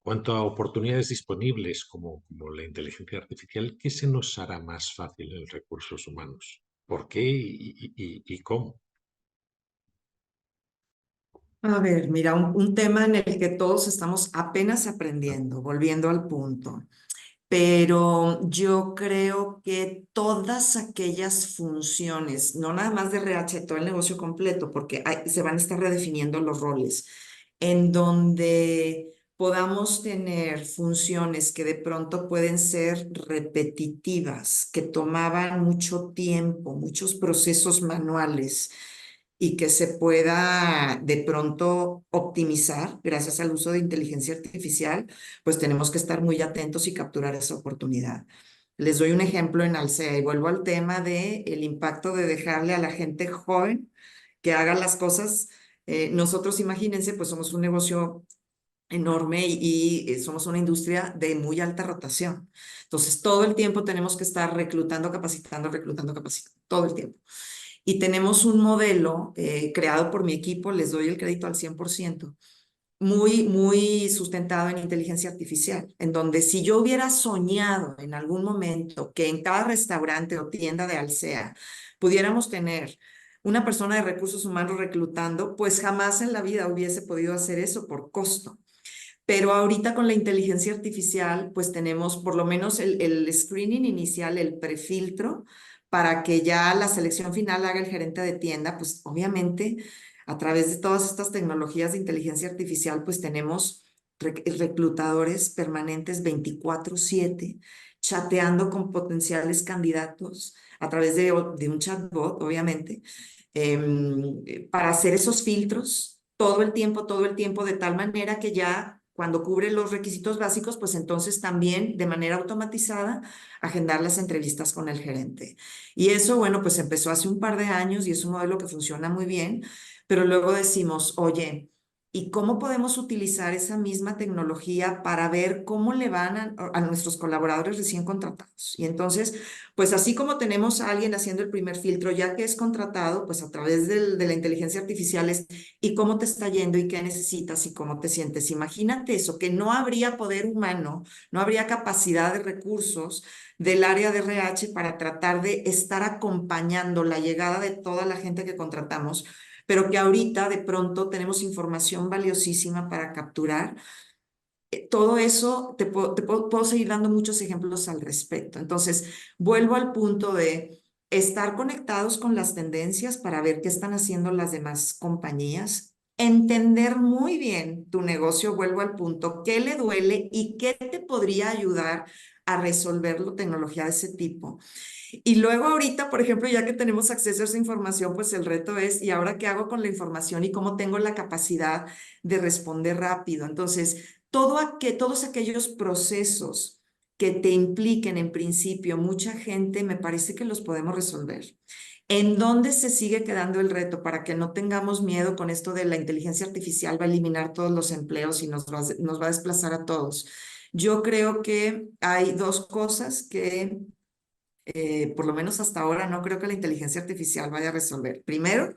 Cuanto a oportunidades disponibles como la inteligencia artificial, ¿qué se nos hará más fácil en recursos humanos? ¿Por qué y cómo? A ver, mira, un tema en el que todos estamos apenas aprendiendo, volviendo al punto. Pero yo creo que todas aquellas funciones, no nada más de RH, todo el negocio completo, porque se van a estar redefiniendo los roles, en donde podamos tener funciones que de pronto pueden ser repetitivas, que tomaban mucho tiempo, muchos procesos manuales y que se pueda de pronto optimizar gracias al uso de inteligencia artificial, pues tenemos que estar muy atentos y capturar esa oportunidad. Les doy un ejemplo en Alsea y vuelvo al tema de el impacto de dejarle a la gente joven que haga las cosas. Nosotros, imagínense, pues somos un negocio enorme y somos una industria de muy alta rotación. Entonces, todo el tiempo tenemos que estar reclutando, capacitando, todo el tiempo. Y tenemos un modelo creado por mi equipo, les doy el crédito al 100%, muy sustentado en inteligencia artificial, en donde si yo hubiera soñado en algún momento que en cada restaurante o tienda de Alsea pudiéramos tener una persona de recursos humanos reclutando, pues jamás en la vida hubiese podido hacer eso por costo. Pero ahorita con la inteligencia artificial, pues tenemos por lo menos el screening inicial, el prefiltro, para que ya la selección final haga el gerente de tienda, pues obviamente a través de todas estas tecnologías de inteligencia artificial, pues tenemos reclutadores permanentes 24/7, chateando con potenciales candidatos a través de un chatbot, obviamente, para hacer esos filtros todo el tiempo, de tal manera que ya cuando cubre los requisitos básicos, pues entonces también de manera automatizada agendar las entrevistas con el gerente. Y eso, bueno, pues empezó hace un par de años y es un modelo que funciona muy bien, pero luego decimos, oye, ¿y cómo podemos utilizar esa misma tecnología para ver cómo le van a nuestros colaboradores recién contratados? Y entonces, pues así como tenemos a alguien haciendo el primer filtro, ya que es contratado, pues a través de la inteligencia artificial es, ¿y cómo te está yendo y qué necesitas y cómo te sientes? Imagínate eso, que no habría poder humano, no habría capacidad de recursos del área de RH para tratar de estar acompañando la llegada de toda la gente que contratamos, pero que ahorita de pronto tenemos información valiosísima para capturar. Todo eso, puedo seguir dando muchos ejemplos al respecto. Entonces, vuelvo al punto de estar conectados con las tendencias para ver qué están haciendo las demás compañías, entender muy bien tu negocio, vuelvo al punto, qué le duele y qué te podría ayudar a resolverlo, tecnología de ese tipo. Y luego ahorita, por ejemplo, ya que tenemos acceso a esa información, pues el reto es, ¿y ahora qué hago con la información y cómo tengo la capacidad de responder rápido? Entonces, todos aquellos procesos que te impliquen en principio mucha gente, me parece que los podemos resolver. ¿En dónde se sigue quedando el reto para que no tengamos miedo con esto de la inteligencia artificial va a eliminar todos los empleos y nos va a desplazar a todos? Yo creo que hay dos cosas que por lo menos hasta ahora, no creo que la inteligencia artificial vaya a resolver. Primero,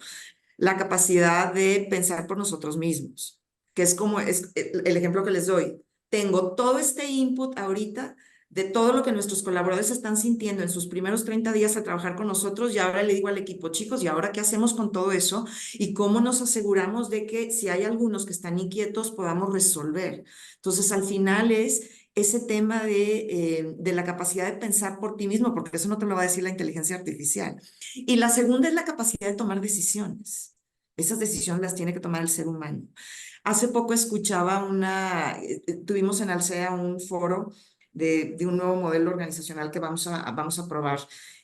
la capacidad de pensar por nosotros mismos, que es como es el ejemplo que les doy. Tengo todo este input ahorita de todo lo que nuestros colaboradores están sintiendo en sus primeros 30 días a trabajar con nosotros y ahora le digo al equipo, chicos, ¿y ahora qué hacemos con todo eso? ¿Y cómo nos aseguramos de que si hay algunos que están inquietos podamos resolver? Entonces, al final es ese tema de la capacidad de pensar por ti mismo, porque eso no te lo va a decir la inteligencia artificial. Y la segunda es la capacidad de tomar decisiones. Esas decisiones las tiene que tomar el ser humano. Hace poco escuchaba tuvimos en Alsea un foro de un nuevo modelo organizacional que vamos a probar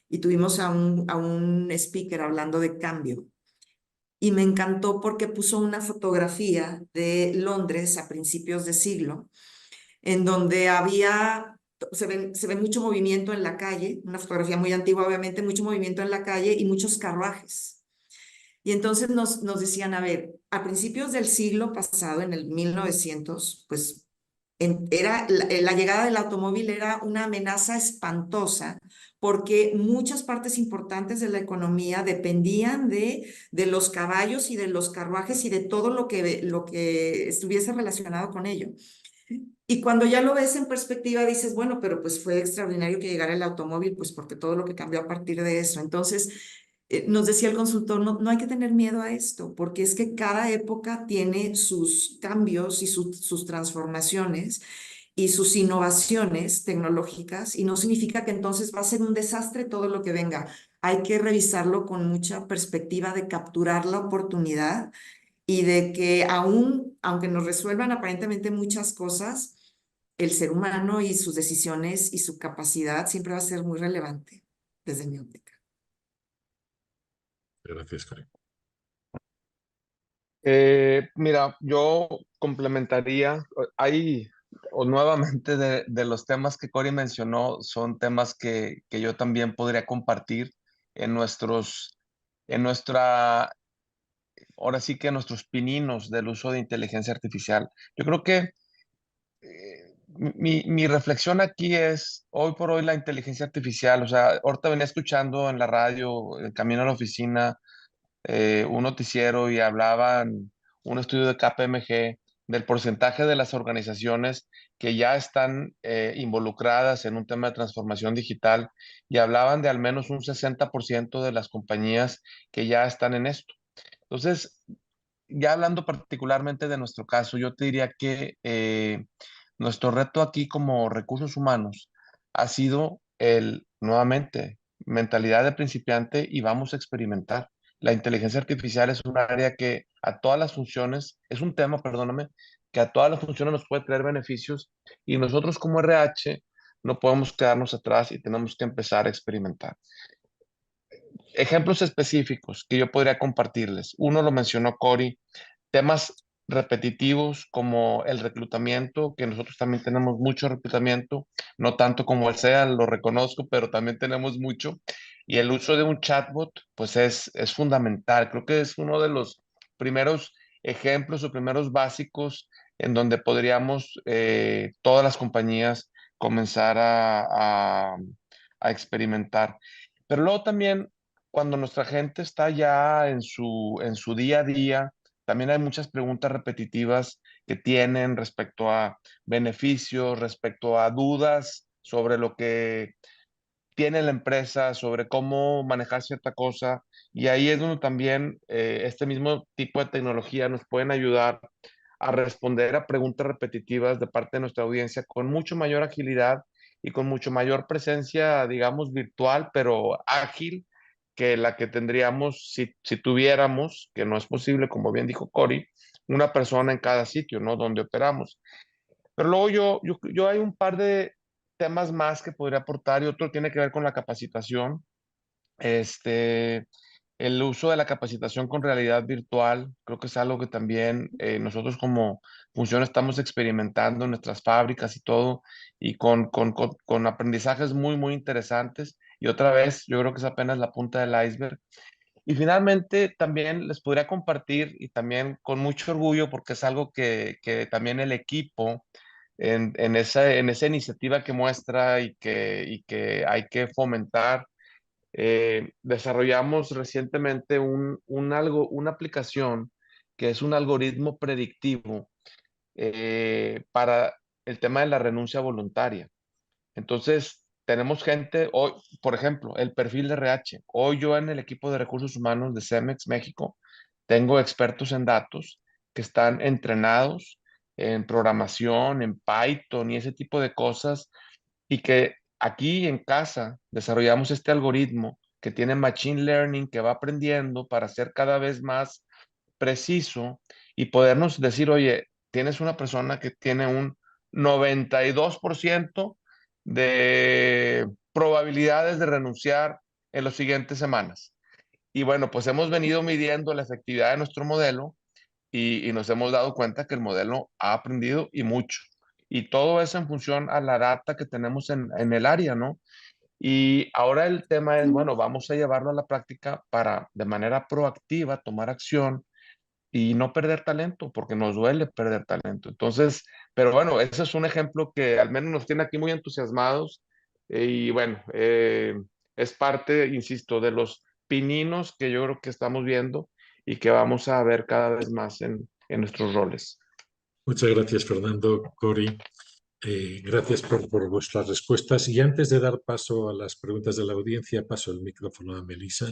y tuvimos a un speaker hablando de cambio. Y me encantó porque puso una fotografía de Londres a principios de siglo en donde se ve mucho movimiento en la calle, una fotografía muy antigua, obviamente, mucho movimiento en la calle y muchos carruajes. Y entonces nos decían, a ver, a principios del siglo pasado, en el 1900, pues la llegada del automóvil era una amenaza espantosa porque muchas partes importantes de la economía dependían de los caballos y de los carruajes y de todo lo que estuviese relacionado con ello. Y cuando ya lo ves en perspectiva, dices, bueno, pero pues fue extraordinario que llegara el automóvil, pues porque todo lo que cambió a partir de eso. Entonces, nos decía el consultor, no hay que tener miedo a esto, porque es que cada época tiene sus cambios y sus transformaciones y sus innovaciones tecnológicas, y no significa que entonces va a ser un desastre todo lo que venga. Hay que revisarlo con mucha perspectiva de capturar la oportunidad y de que aunque nos resuelvan aparentemente muchas cosas, el ser humano y sus decisiones y su capacidad siempre va a ser muy relevante desde mi óptica. Gracias, Cori. Mira, yo complementaría, o nuevamente de los temas que Cori mencionó, son temas que yo también podría compartir en ahora sí que en nuestros pininos del uso de inteligencia artificial. Yo creo que mi reflexión aquí es, hoy por hoy la inteligencia artificial, o sea, ahorita venía escuchando en la radio, en camino a la oficina, un noticiero y hablaban un estudio de KPMG del porcentaje de las organizaciones que ya están involucradas en un tema de transformación digital y hablaban de al menos un 60% de las compañías que ya están en esto. Entonces, ya hablando particularmente de nuestro caso, yo te diría que nuestro reto aquí como recursos humanos ha sido nuevamente, mentalidad de principiante y vamos a experimentar. La inteligencia artificial es un área que a todas las funciones, es un tema, perdóname, que a todas las funciones nos puede traer beneficios y nosotros como RH no podemos quedarnos atrás y tenemos que empezar a experimentar. Ejemplos específicos que yo podría compartirles. Uno lo mencionó Cory, temas repetitivos como el reclutamiento, que nosotros también tenemos mucho reclutamiento, no tanto como el SEA, lo reconozco, pero también tenemos mucho. Y el uso de un chatbot, pues es fundamental. Creo que es uno de los primeros ejemplos o primeros básicos en donde podríamos todas las compañías comenzar a experimentar. Pero luego también, cuando nuestra gente está ya en su día a día, también hay muchas preguntas repetitivas que tienen respecto a beneficios, respecto a dudas sobre lo que tiene la empresa, sobre cómo manejar cierta cosa. Y ahí es donde también este mismo tipo de tecnología nos pueden ayudar a responder a preguntas repetitivas de parte de nuestra audiencia con mucho mayor agilidad y con mucho mayor presencia, digamos, virtual, pero ágil que la que tendríamos si tuviéramos, que no es posible, como bien dijo Cory, una persona en cada sitio, ¿no? Donde operamos. Pero luego yo hay un par de temas más que podría aportar y otro tiene que ver con la capacitación. Este, el uso de la capacitación con realidad virtual, creo que es algo que también nosotros como función estamos experimentando en nuestras fábricas y todo, y con aprendizajes muy, muy interesantes. Y otra vez, yo creo que es apenas la punta del iceberg. Y finalmente, también les podría compartir, y también con mucho orgullo, porque es algo que también el equipo, en esa iniciativa que muestra y que hay que fomentar, desarrollamos recientemente una aplicación que es un algoritmo predictivo para el tema de la renuncia voluntaria. Entonces, tenemos gente, hoy, por ejemplo, el perfil de RH. Hoy yo en el equipo de recursos humanos de Cemex México tengo expertos en datos que están entrenados en programación, en Python y ese tipo de cosas y que aquí en casa desarrollamos este algoritmo que tiene machine learning, que va aprendiendo para ser cada vez más preciso y podernos decir, oye, tienes una persona que tiene un 92% de probabilidades de renunciar en las siguientes semanas. Y bueno, pues hemos venido midiendo la efectividad de nuestro modelo y nos hemos dado cuenta que el modelo ha aprendido y mucho. Y todo eso en función a la data que tenemos en el área, ¿no? Y ahora el tema es, bueno, vamos a llevarlo a la práctica para de manera proactiva tomar acción y no perder talento, porque nos duele perder talento. Entonces, pero bueno, ese es un ejemplo que al menos nos tiene aquí muy entusiasmados y bueno, es parte, insisto, de los pininos que yo creo que estamos viendo y que vamos a ver cada vez más en nuestros roles. Muchas gracias, Fernando, Cory. Gracias por vuestras respuestas. Y antes de dar paso a las preguntas de la audiencia, paso el micrófono a Melissa.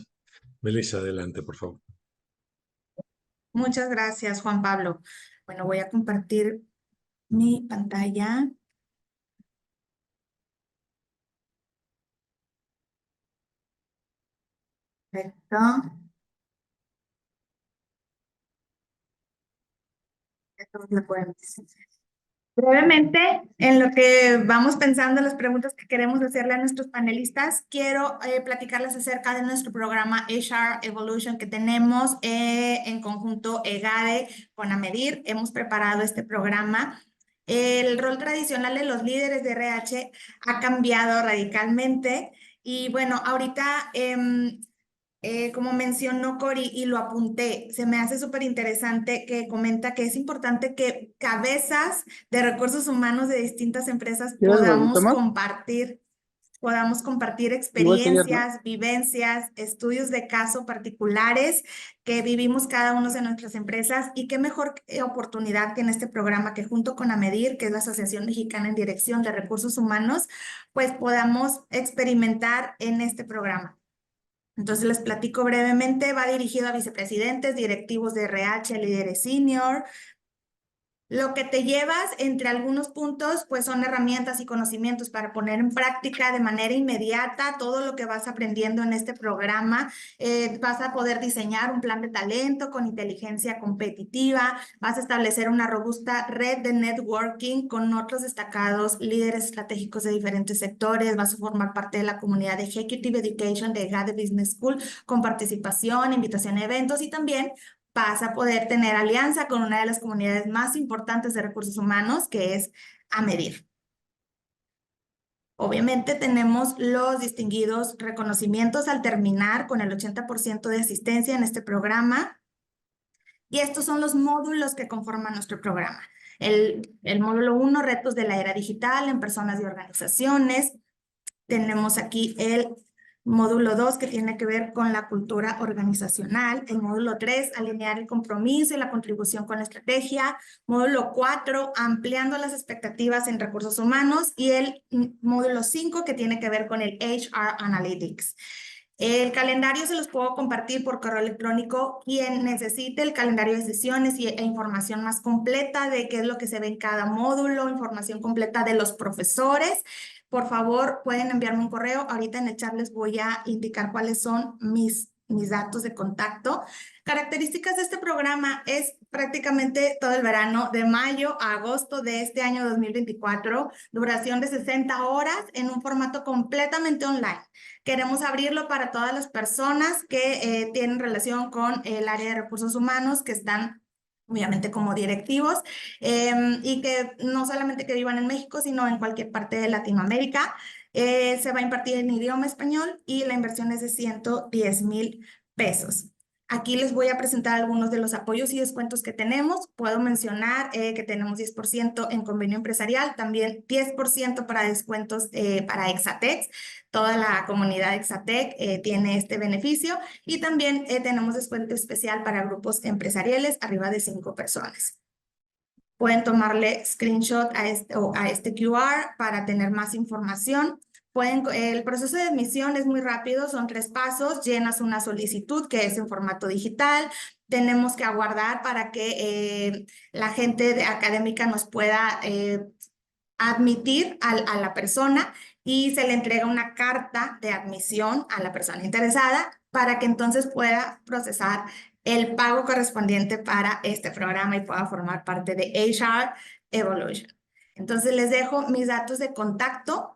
Melissa, adelante, por favor. Muchas gracias, Juan Pablo. Bueno, voy a compartir mi pantalla. Perfecto. Esto lo pueden decir. Brevemente, en lo que vamos pensando, las preguntas que queremos hacerle a nuestros panelistas, quiero platicarles acerca de nuestro programa HR Evolution que tenemos en conjunto EGADE con AMEDIR. Hemos preparado este programa. El rol tradicional de los líderes de RH ha cambiado radicalmente y bueno, ahorita como mencionó Cory y lo apunté, se me hace súper interesante que comenta que es importante que cabezas de recursos humanos de distintas empresas ¿Quieres gordito más? podamos compartir Igual que ayer, ¿no? experiencias, vivencias, estudios de caso particulares que vivimos cada uno de nuestras empresas y qué mejor oportunidad que en este programa que junto con AMEDIR, que es la Asociación Mexicana en Dirección de Recursos Humanos, pues podamos experimentar en este programa. Entonces les platico brevemente, va dirigido a vicepresidentes, directivos de RH, líderes senior. Lo que te llevas entre algunos puntos, pues son herramientas y conocimientos para poner en práctica de manera inmediata todo lo que vas aprendiendo en este programa. Vas a poder diseñar un plan de talento con inteligencia competitiva, vas a establecer una robusta red de networking con otros destacados líderes estratégicos de diferentes sectores, vas a formar parte de la comunidad de Executive Education de GADE Business School con participación, invitación a eventos y también vas a poder tener alianza con una de las comunidades más importantes de recursos humanos, que es AMEDIR. Obviamente tenemos los distinguidos reconocimientos al terminar con el 80% de asistencia en este programa. Y estos son los módulos que conforman nuestro programa. El módulo 1, retos de la era digital en personas y organizaciones. Tenemos aquí el módulo 2, que tiene que ver con la cultura organizacional. El módulo 3, alinear el compromiso y la contribución con la estrategia. Módulo 4, ampliando las expectativas en recursos humanos. Y el módulo 5, que tiene que ver con el HR Analytics. El calendario se los puedo compartir por correo electrónico. Quien necesite el calendario de sesiones e información más completa de qué es lo que se ve en cada módulo, información completa de los profesores, por favor, pueden enviarme un correo. Ahorita en el chat les voy a indicar cuáles son mis datos de contacto. Características de este programa es prácticamente todo el verano, de mayo a agosto de este año 2024, duración de 60 horas en un formato completamente online. Queremos abrirlo para todas las personas que tienen relación con el área de recursos humanos, que están obviamente como directivos, y que no solamente que vivan en México, sino en cualquier parte de Latinoamérica. Se va a impartir en idioma español y la inversión es de 110,000 pesos. Aquí les voy a presentar algunos de los apoyos y descuentos que tenemos. Puedo mencionar que tenemos 10% en convenio empresarial, también 10% para descuentos para Exatex. Toda la comunidad Exatec tiene este beneficio y también tenemos descuento especial para grupos empresariales arriba de 5 personas. Pueden tomarle screenshot a este QR para tener más información. El proceso de admisión es muy rápido, son 3 pasos. Llenas una solicitud que es en formato digital. Tenemos que aguardar para que la gente académica nos pueda admitir a la persona y se le entrega una carta de admisión a la persona interesada para que entonces pueda procesar el pago correspondiente para este programa y pueda formar parte de HR Evolution. Entonces les dejo mis datos de contacto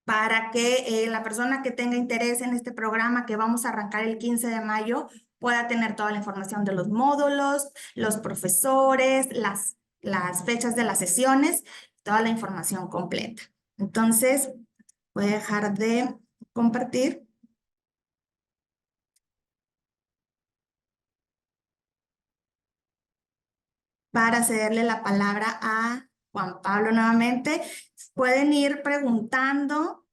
para que la persona que tenga interés en este programa que vamos a arrancar el 15 de mayo pueda tener toda la información de los módulos, los profesores, las fechas de las sesiones, toda la información completa. Entonces, voy a dejar de compartir. Para cederle la palabra a Juan Pablo nuevamente. Pueden ir preguntando.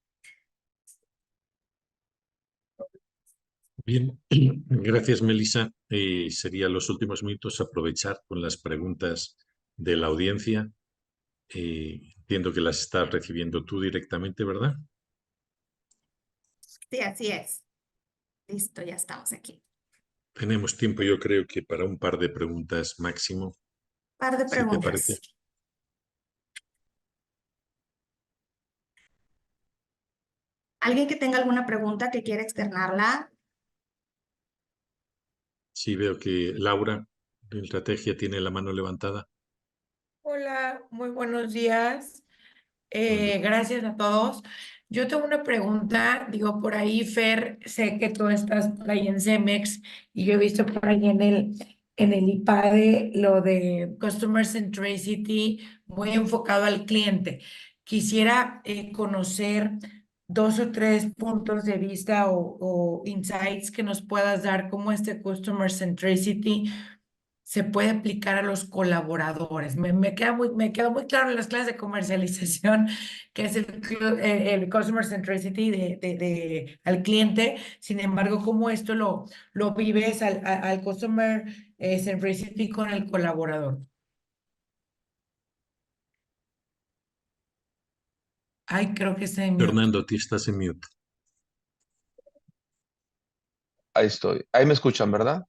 Bien, gracias, Melissa. Sería los últimos minutos aprovechar con las preguntas de la audiencia. Entiendo que las estás recibiendo tú directamente, ¿verdad? Sí, así es. Listo, ya estamos aquí. Tenemos tiempo, yo creo que para un par de preguntas máximo, Par de si te parece. preguntas. ¿Alguien que tenga alguna pregunta que quiera externarla? Sí, veo que Laura, de estrategia, tiene la mano levantada. Hola, muy buenos días. Hola. Gracias a todos. Yo tengo una pregunta, digo, por ahí, Fer, sé que tú estás por ahí en Cemex y yo he visto por ahí en el IPADE lo de Customer Centricity muy enfocado al cliente. Quisiera conocer 2 o 3 puntos de vista o insights que nos puedas dar cómo este Customer Centricity se puede aplicar a los colaboradores. Me queda muy claro en las clases de comercialización que es el customer centricity al cliente. Sin embargo, cómo esto lo vives al customer centricity con el colaborador. Ay, creo que se mute. Fernando, ti estás en mute. Ahí estoy. Ahí me escuchan, ¿verdad?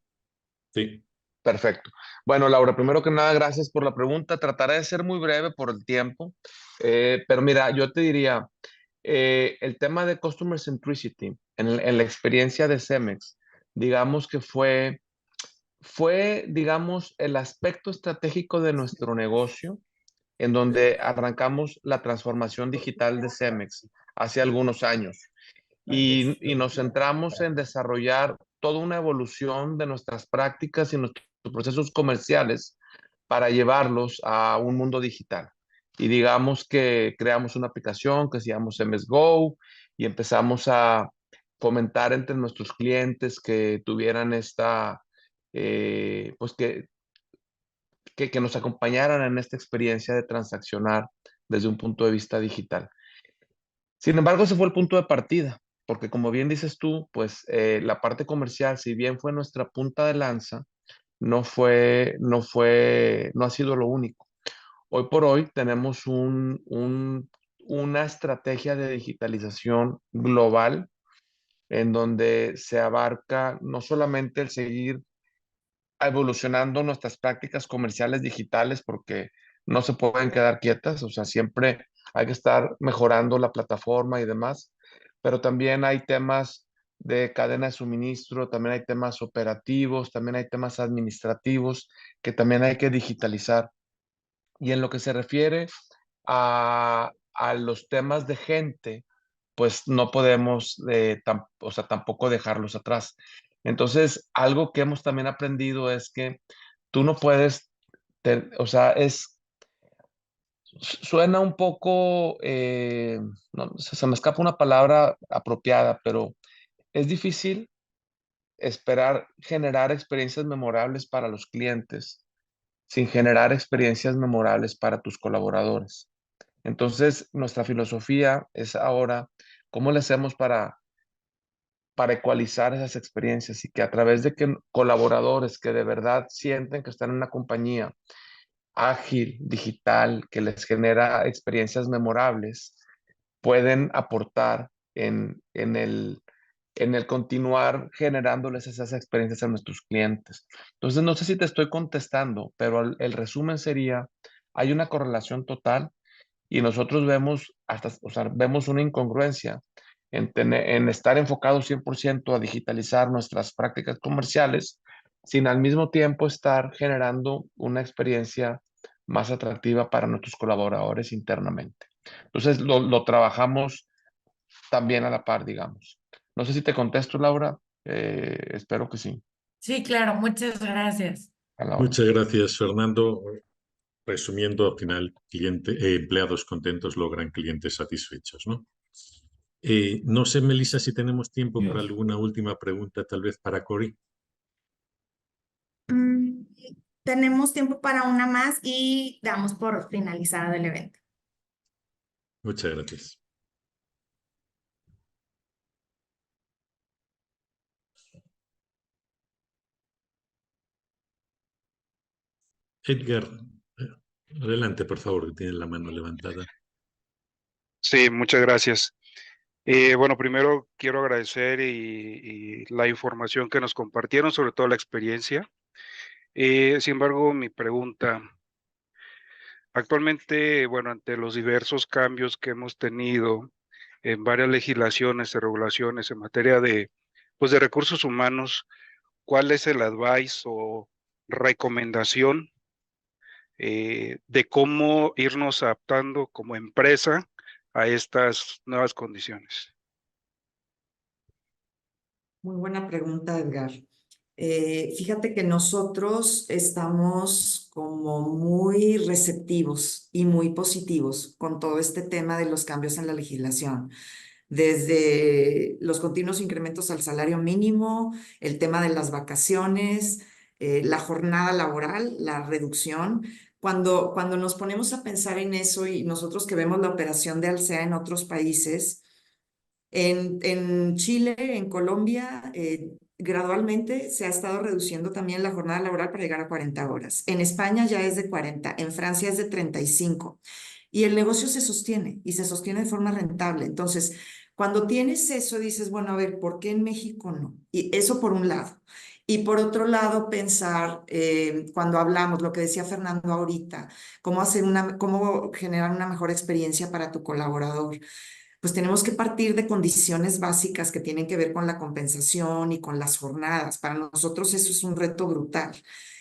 Sí. Perfecto. Bueno, Laura, primero que nada, gracias por la pregunta. Trataré de ser muy breve por el tiempo, pero mira, yo te diría, el tema de Customer Centricity en la experiencia de Cemex, digamos que fue, digamos, el aspecto estratégico de nuestro negocio en donde arrancamos la transformación digital de Cemex hace algunos años y nos centramos en desarrollar toda una evolución de nuestras prácticas y nuestros procesos comerciales para llevarlos a un mundo digital. Y digamos que creamos una aplicación que se llama CEMEX Go y empezamos a fomentar entre nuestros clientes que tuvieran pues que nos acompañaran en esta experiencia de transaccionar desde un punto de vista digital. Sin embargo, ese fue el punto de partida, porque como bien dices tú, pues la parte comercial, si bien fue nuestra punta de lanza, no ha sido lo único. Hoy por hoy tenemos una estrategia de digitalización global en donde se abarca no solamente el seguir evolucionando nuestras prácticas comerciales digitales porque no se pueden quedar quietas, o sea, siempre hay que estar mejorando la plataforma y demás, pero también hay temas de cadena de suministro, también hay temas operativos, también hay temas administrativos que también hay que digitalizar. Y en lo que se refiere a los temas de gente, pues no podemos o sea, tampoco dejarlos atrás. Entonces, algo que hemos también aprendido es que tú no puedes, o sea, suena un poco, no, se me escapa una palabra apropiada, pero es difícil esperar generar experiencias memorables para los clientes sin generar experiencias memorables para tus colaboradores. Entonces, nuestra filosofía es ahora, ¿cómo le hacemos para ecualizar esas experiencias y que a través de que colaboradores que de verdad sienten que están en una compañía ágil, digital, que les genera experiencias memorables, pueden aportar en el continuar generándoles esas experiencias a nuestros clientes? Entonces, no sé si te estoy contestando, pero el resumen sería, hay una correlación total y nosotros vemos o sea, vemos una incongruencia en estar enfocados 100% a digitalizar nuestras prácticas comerciales, sin al mismo tiempo estar generando una experiencia más atractiva para nuestros colaboradores internamente. Entonces, lo trabajamos también a la par, digamos. No sé si te contesto, Laura. Espero que sí. Sí, claro, muchas gracias. A la hora. Muchas gracias, Fernando. Resumiendo, al final, empleados contentos logran clientes satisfechos, ¿no? No sé, Melissa, si tenemos tiempo para alguna última pregunta, tal vez para Cory. Mm, Tenemos tiempo para una más y damos por finalizado el evento. Muchas gracias. Edgar, adelante, por favor, que tiene la mano levantada. Sí, muchas gracias. Bueno, primero quiero agradecer y la información que nos compartieron, sobre todo la experiencia. Sin embargo, mi pregunta, actualmente, bueno, ante los diversos cambios que hemos tenido en varias legislaciones y regulaciones en materia pues de recursos humanos, ¿cuál es el advice o recomendación de cómo irnos adaptando como empresa a estas nuevas condiciones? Muy buena pregunta, Edgar. Fíjate que nosotros estamos como muy receptivos y muy positivos con todo este tema de los cambios en la legislación, desde los continuos incrementos al salario mínimo, el tema de las vacaciones, la jornada laboral, la reducción. Cuando nos ponemos a pensar en eso y nosotros que vemos la operación de Alsea en otros países, en Chile, en Colombia, gradualmente se ha estado reduciendo también la jornada laboral para llegar a 40 horas. En España ya es de 40, en Francia es de 35. Y el negocio se sostiene y se sostiene de forma rentable. Entonces, Cuando tienes eso, dices, bueno, a ver, ¿por qué en México no? Y eso por un lado. Y por otro lado, pensar, cuando hablamos, lo que decía Fernando ahorita, cómo generar una mejor experiencia para tu colaborador. Pues tenemos que partir de condiciones básicas que tienen que ver con la compensación y con las jornadas. Para nosotros eso es un reto brutal.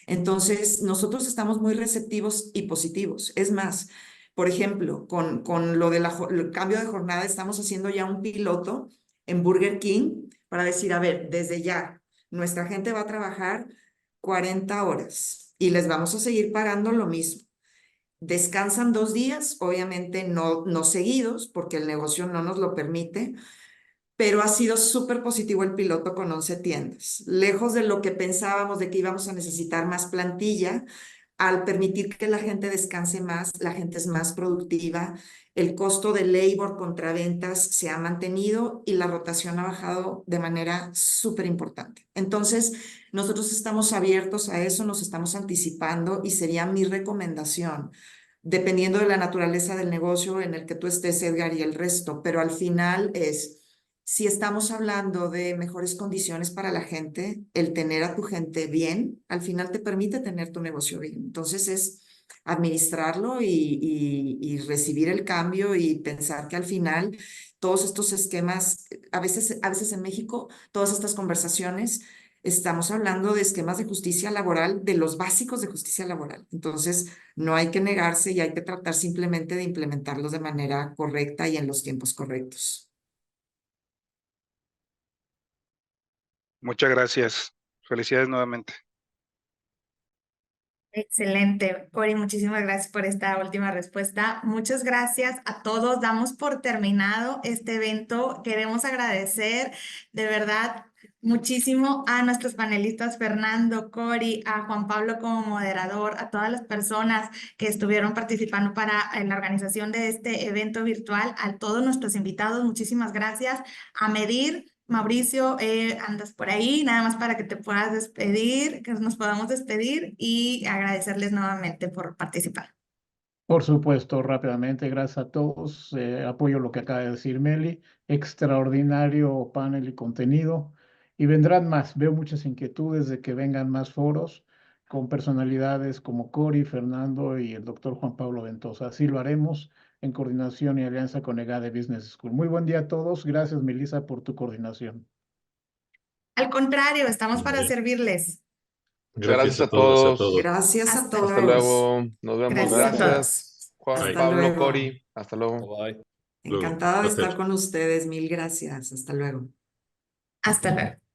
Entonces, nosotros estamos muy receptivos y positivos. Es más, por ejemplo, con lo del cambio de jornada, estamos haciendo ya un piloto en Burger King para decir, a ver, desde ya, nuestra gente va a trabajar 40 horas y les vamos a seguir pagando lo mismo. Descansan 2 días, obviamente no seguidos, porque el negocio no nos lo permite, pero ha sido súper positivo el piloto con 11 tiendas. Lejos de lo que pensábamos de que íbamos a necesitar más plantilla, al permitir que la gente descanse más, la gente es más productiva, el costo de labor contra ventas se ha mantenido y la rotación ha bajado de manera súper importante. Entonces, nosotros estamos abiertos a eso, nos estamos anticipando y sería mi recomendación, dependiendo de la naturaleza del negocio en el que tú estés, Edgar, y el resto, pero al final si estamos hablando de mejores condiciones para la gente, el tener a tu gente bien, al final te permite tener tu negocio bien. Entonces es administrarlo y recibir el cambio y pensar que al final todos estos esquemas, a veces en México, todas estas conversaciones, estamos hablando de esquemas de justicia laboral, de los básicos de justicia laboral. Entonces, no hay que negarse y hay que tratar simplemente de implementarlos de manera correcta y en los tiempos correctos. Muchas gracias. Felicidades nuevamente. Excelente, Cori, muchísimas gracias por esta última respuesta. Muchas gracias a todos. Damos por terminado este evento. Queremos agradecer de verdad muchísimo a nuestros panelistas Fernando, Cori, a Juan Pablo como moderador, a todas las personas que estuvieron participando en la organización de este evento virtual, a todos nuestros invitados. Muchísimas gracias. A Medir. Mauricio, andas por ahí, nada más para que te puedas despedir, que nos podamos despedir y agradecerles nuevamente por participar. Por supuesto, rápidamente, gracias a todos. Apoyo lo que acaba de decir Meli. Extraordinario panel y contenido. Y vendrán más. Veo muchas inquietudes de que vengan más foros con personalidades como Cori, Fernando y el doctor Juan Pablo Ventosa. Así lo haremos en coordinación y alianza con EGADE Business School. Muy buen día a todos. Gracias, Melissa, por tu coordinación. Al contrario, estamos para servirles. Gracias a a todas, a todos. todos. Gracias a todos. Hasta luego. Nos vemos. Gracias a Gracias. Juan Hasta Pablo, luego. Cori. Hasta luego. Bye. Encantada de Placer. estar con ustedes. Mil gracias. Hasta luego. Hasta luego.